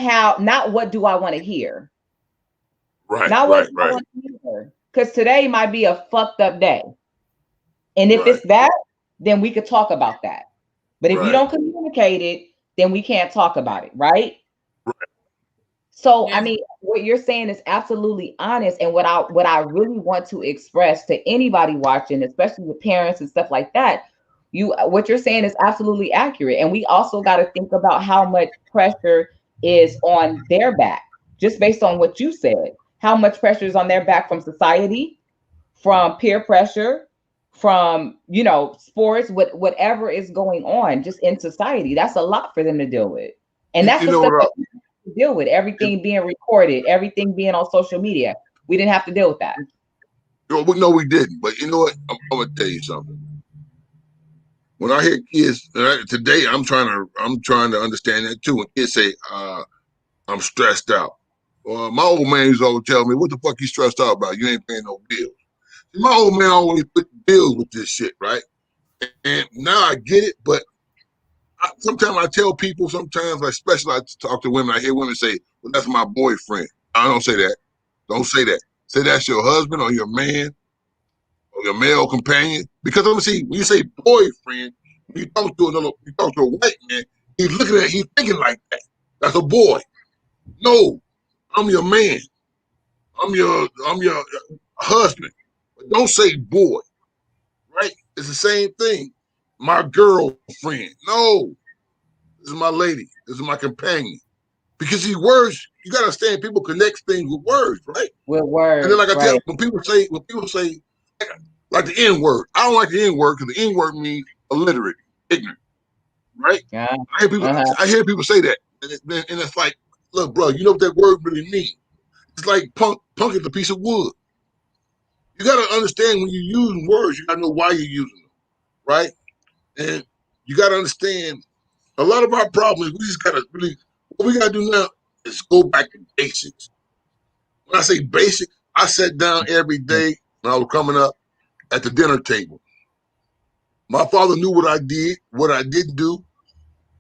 what do I want to hear? Not what I want to hear. Because today might be a fucked up day. And if it's that, then we could talk about that. But if you don't communicate it, then we can't talk about it, right? So, I Yeah. mean, what you're saying is absolutely honest. And what I really want to express to anybody watching, especially with parents and stuff like that, what you're saying is absolutely accurate. And we also got to think about how much pressure is on their back, just based on what you said. How much pressure is on their back from society, from peer pressure, from sports, whatever is going on just in society. That's a lot for them to deal with. And that's You the know stuff what? that we have to deal with. Everything being recorded, everything being on social media. We didn't have to deal with that. No, we didn't. But you know what? I'm gonna tell you something. When I hear kids today, I'm trying to understand that too. When kids say, "I'm stressed out," well, my old man used to always tell me, "What the fuck you stressed out about? You ain't paying no bills." See, my old man always put bills with this shit, right? And now I get it, but sometimes I tell people, sometimes, especially I talk to women, I hear women say, "Well, that's my boyfriend." I don't say that. Don't say that. Say that's your husband or your man or your male companion. Because let me see, when you say boyfriend, when you talk to a white man, he's thinking like that. That's a boy. No, I'm your man. I'm your husband. But don't say boy, right? It's the same thing. My girlfriend. No, this is my lady. This is my companion. Because these words, you gotta understand, people connect things with words, right? With And then, words, like I tell, right? when people say, like the N word, I don't like the N word because the N word means illiterate, ignorant, right? Yeah. I hear people say that, and it's like, look, bro, you know what that word really means? It's like punk is a piece of wood. You gotta understand when you're using words, you gotta know why you're using them, right? And you gotta understand a lot of our problems. We just gotta really, what we gotta do now is go back to basics. When I say basic, I sat down every day when I was coming up at the dinner table. My father knew what I did, what I didn't do.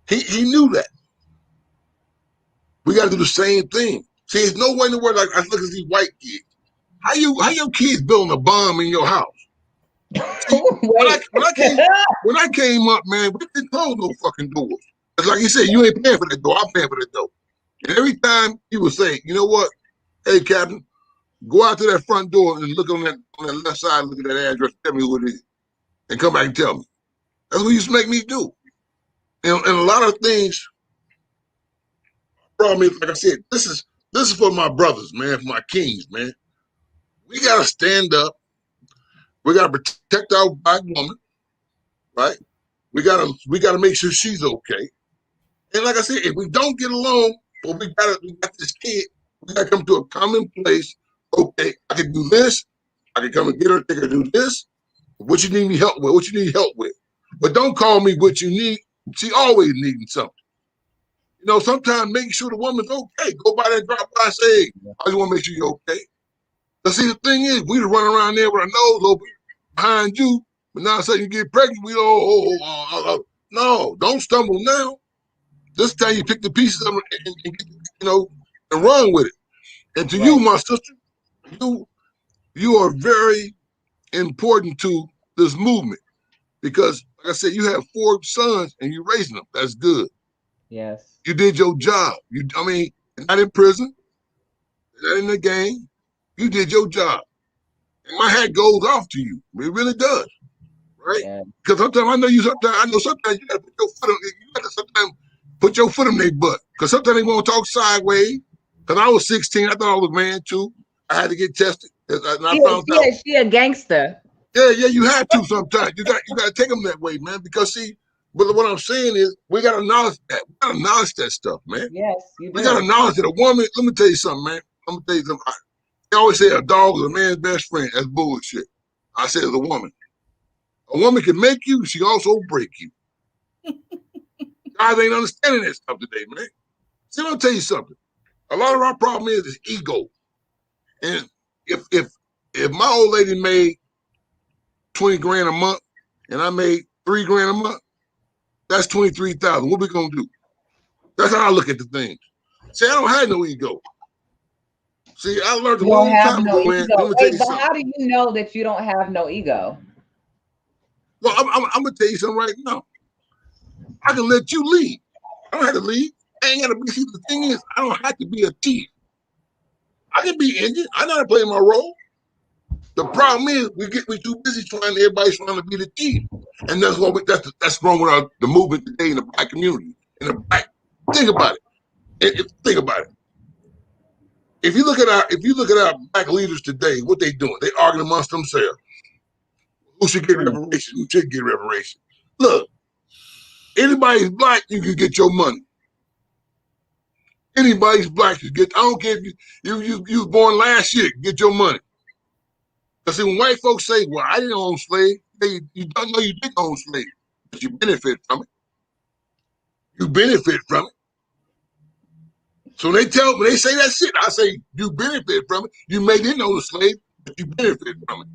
He knew that. We got to do the same thing. See, there's no way in the world like I look at these white kids. How your kids building a bomb in your house? See, Wait. when I came up, man, we didn't close no fucking doors. It's like you said, you ain't paying for that door. I'm paying for that door. And every time he would say, you know what? Hey, Captain, go out to that front door and look on that left side, look at that address, tell me what it is, and come back and tell me. That's what he used to make me do. And a lot of things, problem is, like I said, this is for my brothers, man, for my kings, man. We gotta stand up. We gotta protect our black woman, right? We gotta make sure she's okay. And like I said, if we don't get along, but we got this kid, we gotta come to a common place. Okay, I can do this. I can come and get her, take her to do this. What you need me help with? What you need help with? But don't call me what you need. She always needing something. You know, sometimes making sure the woman's okay. Go by there and drop by and say, hey, I just want to make sure you're okay. But see, the thing is, we run around there with our nose open behind you, but now sudden you get pregnant, no, don't stumble now. This time you pick the pieces up and run with it. And to you, Right. my sister, you are very important to this movement because, like I said, you have 4 sons and you're raising them. That's good. Yes. You did your job. Not in prison, not in the gang. You did your job. And my hat goes off to you. It really does, right? Yeah. Because sometimes I know sometimes you got to put your foot on. You got to sometimes put your foot on their butt. Because sometimes they want to talk sideways. Because I was 16, I thought I was man too. I had to get tested, and I found out. She a gangster. Yeah, you have to sometimes. You got to take them that way, man. Because see, but what I'm saying is, we got to acknowledge that. We got to acknowledge that stuff, man. Yes, you We got to do. acknowledge that a woman. Let me tell you something, man. I'm gonna tell you something. They always say a dog is a man's best friend. That's bullshit. I said as a woman. A woman can make you, she also break you. Guys ain't understanding that stuff today, man. See, I'm gonna tell you something. A lot of our problem is ego. And if my old lady made 20 grand a month and I made 3 grand a month, that's 23,000. What we gonna do? That's how I look at the things. See, I don't have no ego. See, I learned a You don't long have time no ago, man. Let ego. me tell Wait, you but something. how do you know that you don't have no ego? Well, I'm gonna tell you something right now. I can let you lead. I don't have to lead. I ain't gotta be. See, the thing is, I don't have to be a thief. I can be Indian. I know how to play my role. The problem is we too busy everybody's trying to be the thief, and that's what that's wrong with the movement today in the black community. In the black, think about it. Think about it. If you look at our black leaders today, what they doing? They arguing amongst themselves. Who should get reparations? Who should get reparations? Look, anybody's black, you can get your money. Anybody's black, you get. I don't care if you was born last year, get your money. Because see, when white folks say, "Well, I didn't own slaves," you don't know you didn't own slaves, but you benefit from it. You benefit from it. So when they say that shit, I say you benefit from it. You may didn't own a slave, but you benefit from it.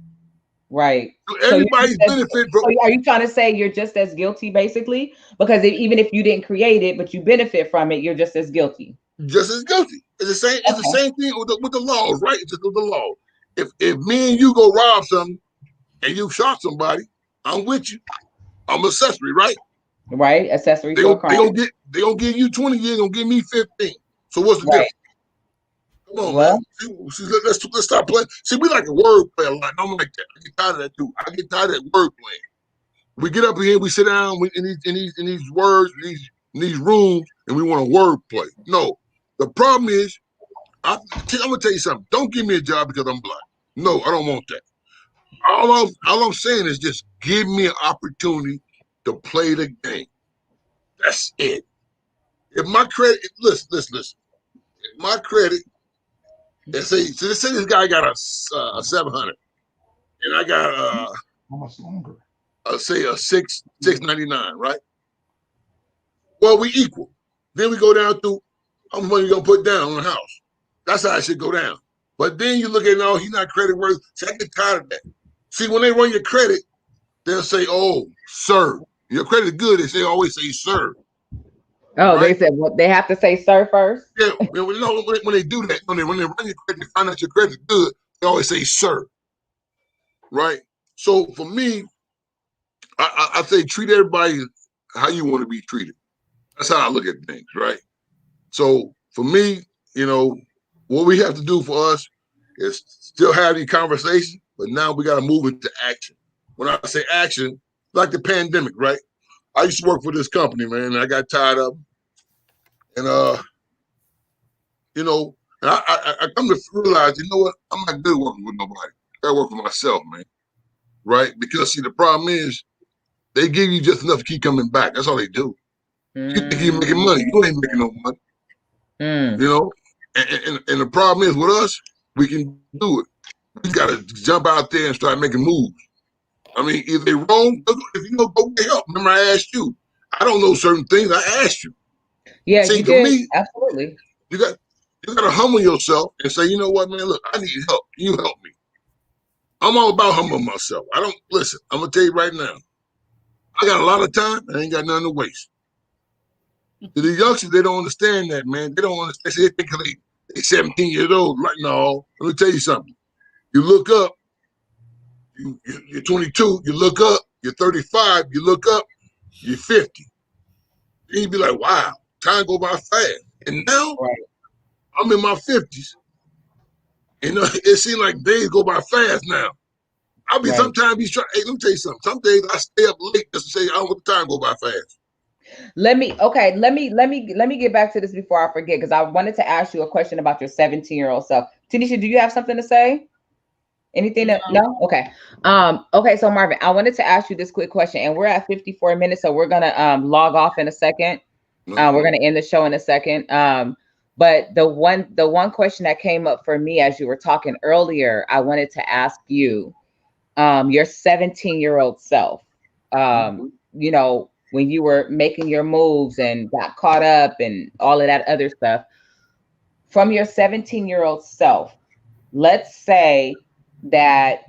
Right. So everybody's benefit from it. So are you trying to say you're just as guilty, basically? Because even if you didn't create it, but you benefit from it, you're just as guilty. Just as guilty. It's the same. It's the same thing with the laws, right? It's just with the law. If me and you go rob something and you shot somebody, I'm with you. I'm accessory, right? Right. Accessory to a crime. They gonna give you 20 years, gonna give me 15. So what's the difference? Come on, man. See, let's stop playing. See, we like a word play a lot. I'm like that. I get tired of that too. I get tired of that word playing. We get up here, we sit down in these words, in these rooms, and we want a word play. No. The problem is, I'm gonna tell you something. Don't give me a job because I'm black. No, I don't want that. All I'm saying is just give me an opportunity to play the game. That's it. If my credit, listen. If my credit, let's say this guy got a 700, and I got how much longer? Say a 699, right? Well, we equal. Then we go down to how much money you gonna put down on the house. That's how it should go down. But then you look at no, he's not credit worthy. See, I get tired of that. See, when they run your credit, they'll say, "Oh, sir, your credit is good." They always say, "Sir." Oh, right? They said they have to say "sir" first. Yeah, when they do that, when they run your credit, they find out your credit is good. They always say, "Sir." Right. So for me, I say treat everybody how you want to be treated. That's how I look at things, right? So for me, what we have to do for us is still have these conversations, but now we got to move into action. When I say action, like the pandemic, right? I used to work for this company, man, and I got tired of them. And and I come to realize, you know what? I'm not good working with nobody. I gotta work for myself, man. Right? Because see, the problem is they give you just enough to keep coming back. That's all they do. You think you're making money. You ain't making no money. And the problem is with us, we can do it. We got to jump out there and start making moves. I mean, if they're wrong, if you don't go get help. Remember, I asked you. I don't know certain things. I asked you. Yeah, see, you did. Me, absolutely. You got to humble yourself and say, you know what, man? Look, I need help. Can you help me? I'm all about humbling myself. Listen. I'm gonna tell you right now. I got a lot of time. I ain't got nothing to waste. To the youngsters, they don't understand that, man. They don't understand. They think they're 17 years old. Right? No, let me tell you something. You look up, you're 22, you look up, you're 35, you look up, you're 50. Then you be like, wow, time go by fast. And now, I'm in my 50s. And it seems like days go by fast now. I'll be sometimes hey, let me tell you something. Some days I stay up late just to say I don't want the time go by fast. Let me get back to this before I forget, because I wanted to ask you a question about your 17-year-old self. Tanisha, do you have something to say? Anything that no? Okay. Okay, so Marvin, I wanted to ask you this quick question, and we're at 54 minutes, so we're gonna log off in a second. We're gonna end the show in a second. But the one question that came up for me as you were talking earlier, I wanted to ask you, your 17-year-old self, when you were making your moves and got caught up and all of that other stuff, from your 17-year-old self, let's say that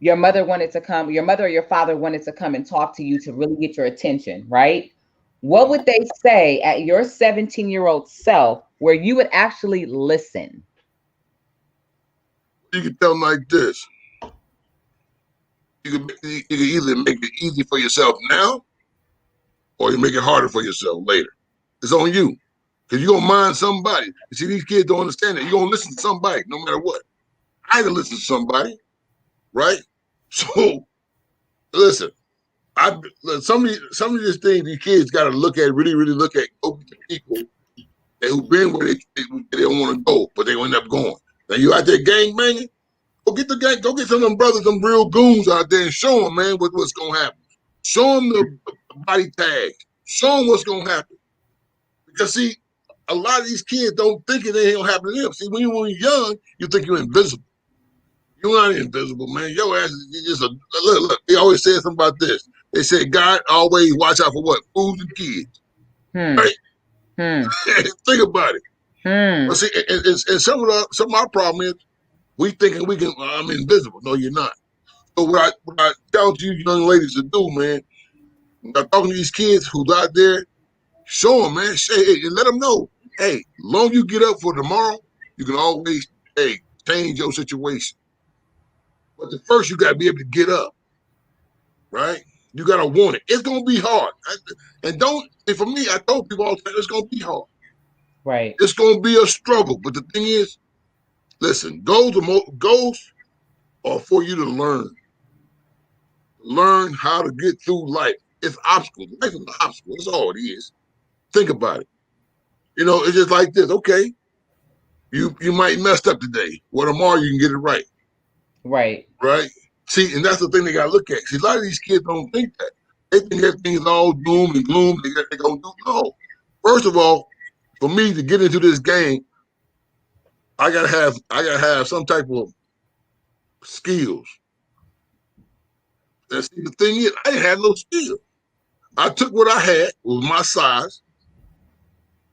your mother or your father wanted to come and talk to you to really get your attention, right? What would they say at your 17-year-old self where you would actually listen? You can tell them like this. You can either make it easy for yourself now, or you make it harder for yourself later. It's on you. Because you're going to mind somebody. You see, these kids don't understand that. You're going to listen to somebody no matter what. I can listen to somebody, right? So, listen, some of these things these kids got to look at, really, really look at people who've been where they don't want to go, but they end up going. Now, you out there gang banging? Go get some of them brothers, them real goons out there and show them, man, what's going to happen. Show them the body tags. Show them what's going to happen. Because, see, a lot of these kids don't think it ain't gonna happen to them. See, when you're young, you think you're invisible. You're not invisible, man. Your ass is just a look. They always say something about this. They say God always watch out for what? Fools and kids. Right? Think about it. But see, and some of our problem is we thinking we can. I'm invisible. No, you're not. So what I tell you young ladies to do, man, when I'm talking to these kids who's out there, show them, man. Hey, and let them know. Hey, long you get up for tomorrow, you can always, change your situation. But first, you got to be able to get up, right? You got to want it. It's going to be hard. And for me, I told people all the time, it's going to be hard. Right. It's going to be a struggle. But the thing is, listen, goals are for you to learn. Learn how to get through life. It's obstacles. Life is an obstacle. That's all it is. Think about it. You know, it's just like this. Okay, you might messed up today. Well, tomorrow you can get it right. Right. Right. See, and that's the thing they got to look at. See, a lot of these kids don't think that. They think everything's all doom and gloom. They're going to do. No. First of all, for me to get into this game, I gotta have some type of skills. And see, the thing is, I didn't have no skills. I took what I had, was my size.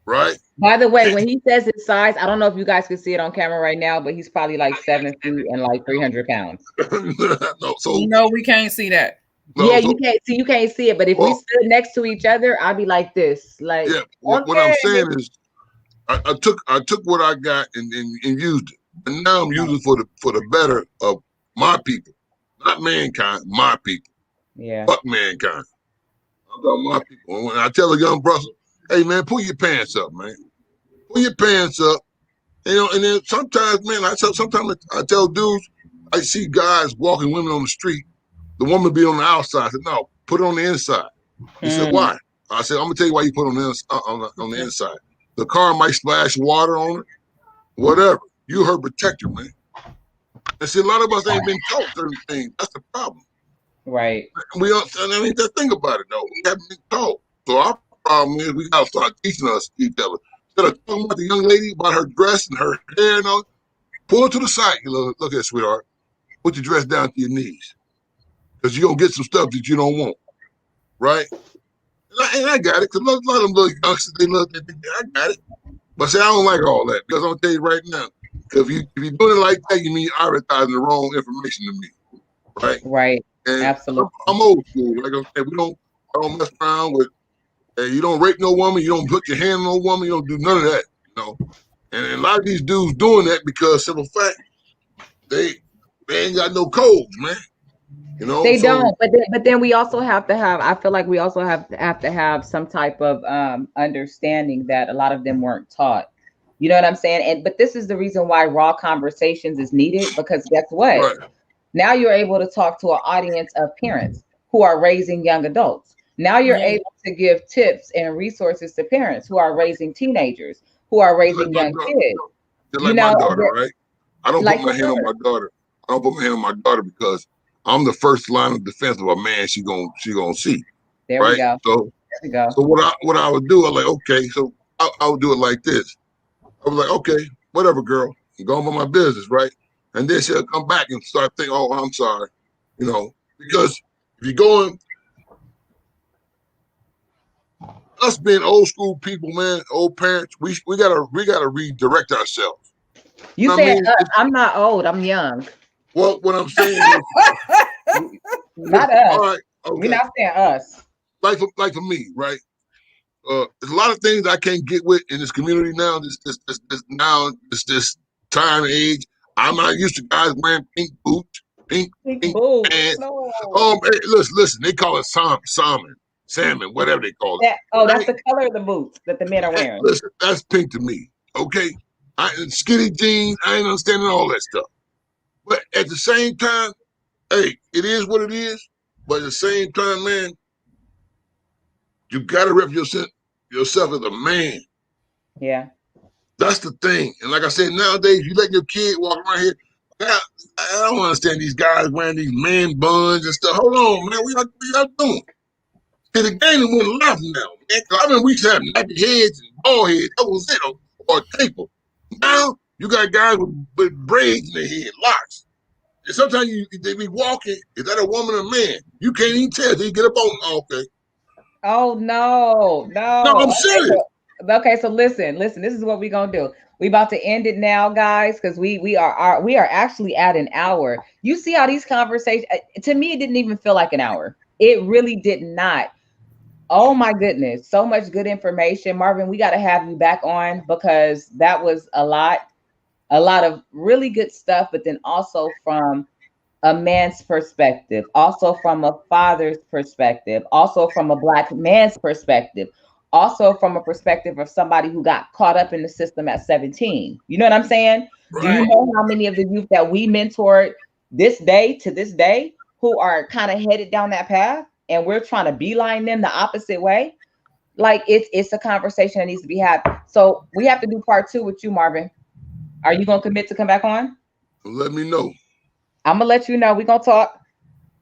Right. By the way, when he says his size, I don't know if you guys can see it on camera right now, but he's probably like 7 feet and like 300 pounds. No, we can't see that. No, yeah, you can't see it. But if we stood next to each other, I'd be like this. Like, yeah. What I'm saying is, I took what I got and used it, and now I'm using for the better of my people, not mankind. My people. Yeah. Fuck mankind. I'm talking my people. When I tell a young brother, hey man, pull your pants up, man. Pull your pants up. You know, and then sometimes, man, I tell dudes, I see guys walking women on the street. The woman be on the outside. I said, no, put it on the inside. He said, why? I said, I'm gonna tell you why you put it on the inside. The car might splash water on her, whatever. You her protector, man. And see, a lot of us ain't been taught certain things. That's the problem. Right. We don't. I mean, just think about it though. We haven't been taught. So our problem is we gotta start teaching us each other. Instead of talking about the young lady about her dress and her hair and all, pull her to the side. You look at sweetheart. Put your dress down to your knees, because you're gonna get some stuff that you don't want, right? And I got it, because a lot of them little youngsters, they think I got it. But see, I don't like all that, because I'm gonna tell you right now, because if you're doing it like that, you mean advertising the wrong information to me, right? Right. And absolutely. I'm old school. Like I said, I don't mess around with. You don't rape no woman. You don't put your hand on no woman. You don't do none of that. You know. And a lot of these dudes doing that because, simple fact, they ain't got no codes, man. You know. They don't. But then we also have to have. I feel like we also have to have some type of understanding that a lot of them weren't taught. You know what I'm saying? But this is the reason why Raw Conversations is needed, because guess what? Right. Now you're able to talk to an audience of parents who are raising young adults. Now you're able to give tips and resources to parents who are raising teenagers, who are raising young kids. Just like my daughter, right? I don't put my hand on my daughter. I don't put my hand on my daughter because I'm the first line of defense of a man she gonna see. There right? we go. So there we go. So what I would do, I'm like, okay, so I would do it like this. I was like, okay, whatever, girl, I'm going about my business, right? And then she'll come back and start thinking, oh, I'm sorry, you know, because if you're going, us being old school people, man, old parents, we gotta redirect ourselves. You said I'm not old, I'm young. Well, what I'm saying is, not us. All right, okay. We're not saying us. Like for me, right? There's a lot of things I can't get with in this community now. This time and age. I'm not used to guys wearing pink boots, pink boots. Hey, listen, they call it salmon. salmon, whatever they call it. That's the color of the boots that the men are wearing. Listen, that's pink to me. Okay, skinny jeans. I ain't understanding all that stuff. But at the same time, hey, it is what it is. But at the same time, man, you gotta rep yourself as a man. Yeah. That's the thing. And like I said, nowadays, you let your kid walk around here. I don't understand these guys wearing these man buns and stuff. Hold on, man. What y'all doing? See, the game went live now, man. I mean, we used to have nappy heads and bald heads. That was it, or taper. Now, you got guys with braids in their head, locks. And sometimes they be walking. Is that a woman or man? You can't even tell till you get up on. Okay. Oh, no. No, I'm serious. Okay, so listen. This is what we're gonna do. We about to end it now, guys, because we are actually at an hour. You see how these conversations, to me, it didn't even feel like an hour. It really did not. Oh my goodness, so much good information. Marvin, we got to have you back on because that was a lot of really good stuff, but then also from a man's perspective, also from a father's perspective, also from a Black man's perspective, also from a perspective of somebody who got caught up in the system at 17. You know what I'm saying? Right. Do you know how many of the youth that we mentored to this day who are kind of headed down that path, and we're trying to beeline them the opposite way? Like it's a conversation that needs to be had. So we have to do part 2 with you, Marvin. Are you gonna commit to come back on? Let me know. I'm gonna let you know. We're gonna talk.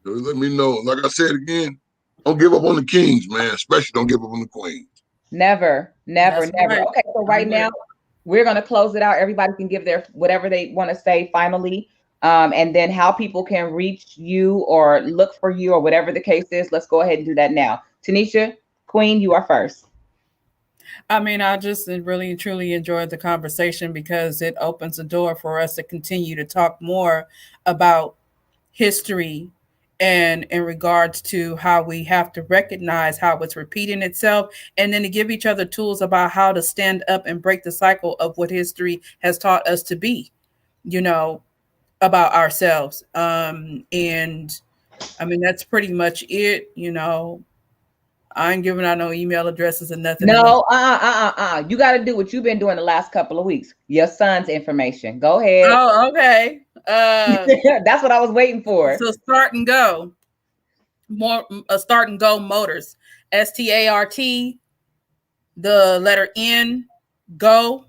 Let me know. Like I said again, don't give up on the kings, man. Especially don't give up on the queens. Never. Right. Okay, so right now we're gonna close it out. Everybody can give their whatever they want to say finally. And then how people can reach you or look for you or whatever the case is. Let's go ahead and do that now. Tanisha, Queen, you are first. I mean, I just really and truly enjoyed the conversation because it opens the door for us to continue to talk more about history and in regards to how we have to recognize how it's repeating itself, and then to give each other tools about how to stand up and break the cycle of what history has taught us to be, about ourselves. And I mean, that's pretty much it. I ain't giving out no email addresses and nothing. No, you got to do what you've been doing the last couple of weeks. Your son's information. Go ahead. Oh, okay. That's what I was waiting for. So Start and Go Motors, START, the letter N, Go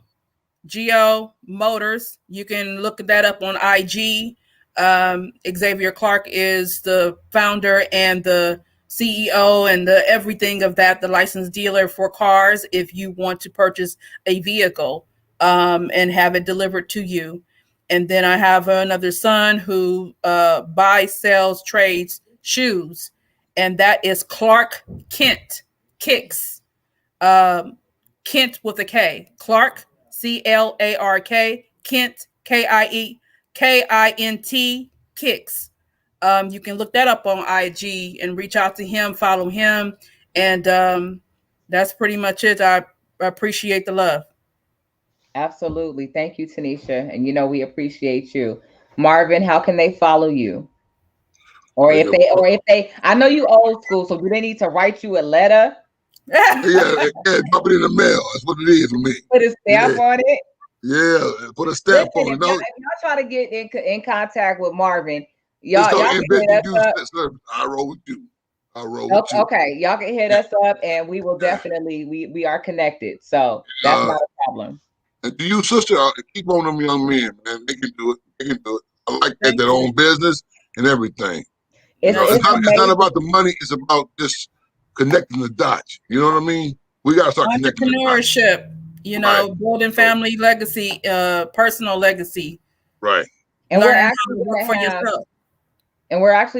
Motors. You can look that up on IG. Xavier Clark is the founder and the CEO and the everything of that, the licensed dealer for cars. If you want to purchase a vehicle and have it delivered to you. And then I have another son who buys, sells, trades shoes, and that is Clark Kent Kicks. Kent with a K. Clark, CLARK, Kent, KIEKINT, Kicks. You can look that up on IG and reach out to him, follow him, and that's pretty much it. I appreciate the love. Absolutely. Thank you, Tanisha. And we appreciate you. Marvin, how can they follow you? Or if they, I know you old school, so do they need to write you a letter? Yeah, drop it in the mail. That's what it is for me. Put a stamp on it. Yeah, put a stamp on it. If y'all try to get in contact with Marvin, y'all can hit us up. I roll with you. Okay, y'all can hit us up, and we will definitely we are connected. So that's not a problem. And to you, sister, keep on them young men, man. They can do it. I like that. Their own business and everything. It's not about the money. It's about just connecting the dots. You know what I mean? We got to start connecting entrepreneurship. Building family legacy, personal legacy. Right. And we're actually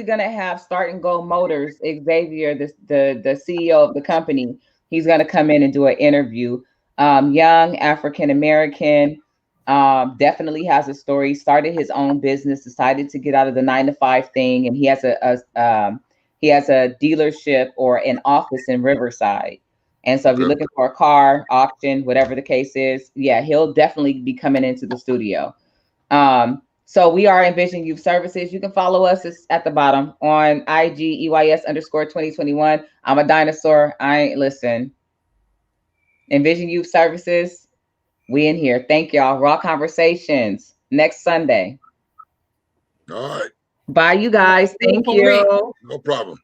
going to have Start and Go Motors, Xavier, the CEO of the company. He's going to come in and do an interview. Young African-American, definitely has a story, started his own business, decided to get out of the 9-to-5 thing. And he has a dealership or an office in Riverside. And so if you're looking for a car, auction, whatever the case is, yeah, he'll definitely be coming into the studio. So we are Envision Youth Services. You can follow us. It's at the bottom on IG EYS_2021. I'm a dinosaur. I ain't listen. Envision Youth Services. We in here. Thank y'all. Raw Conversations next Sunday. All right. Bye, you guys. Thank you. No problem.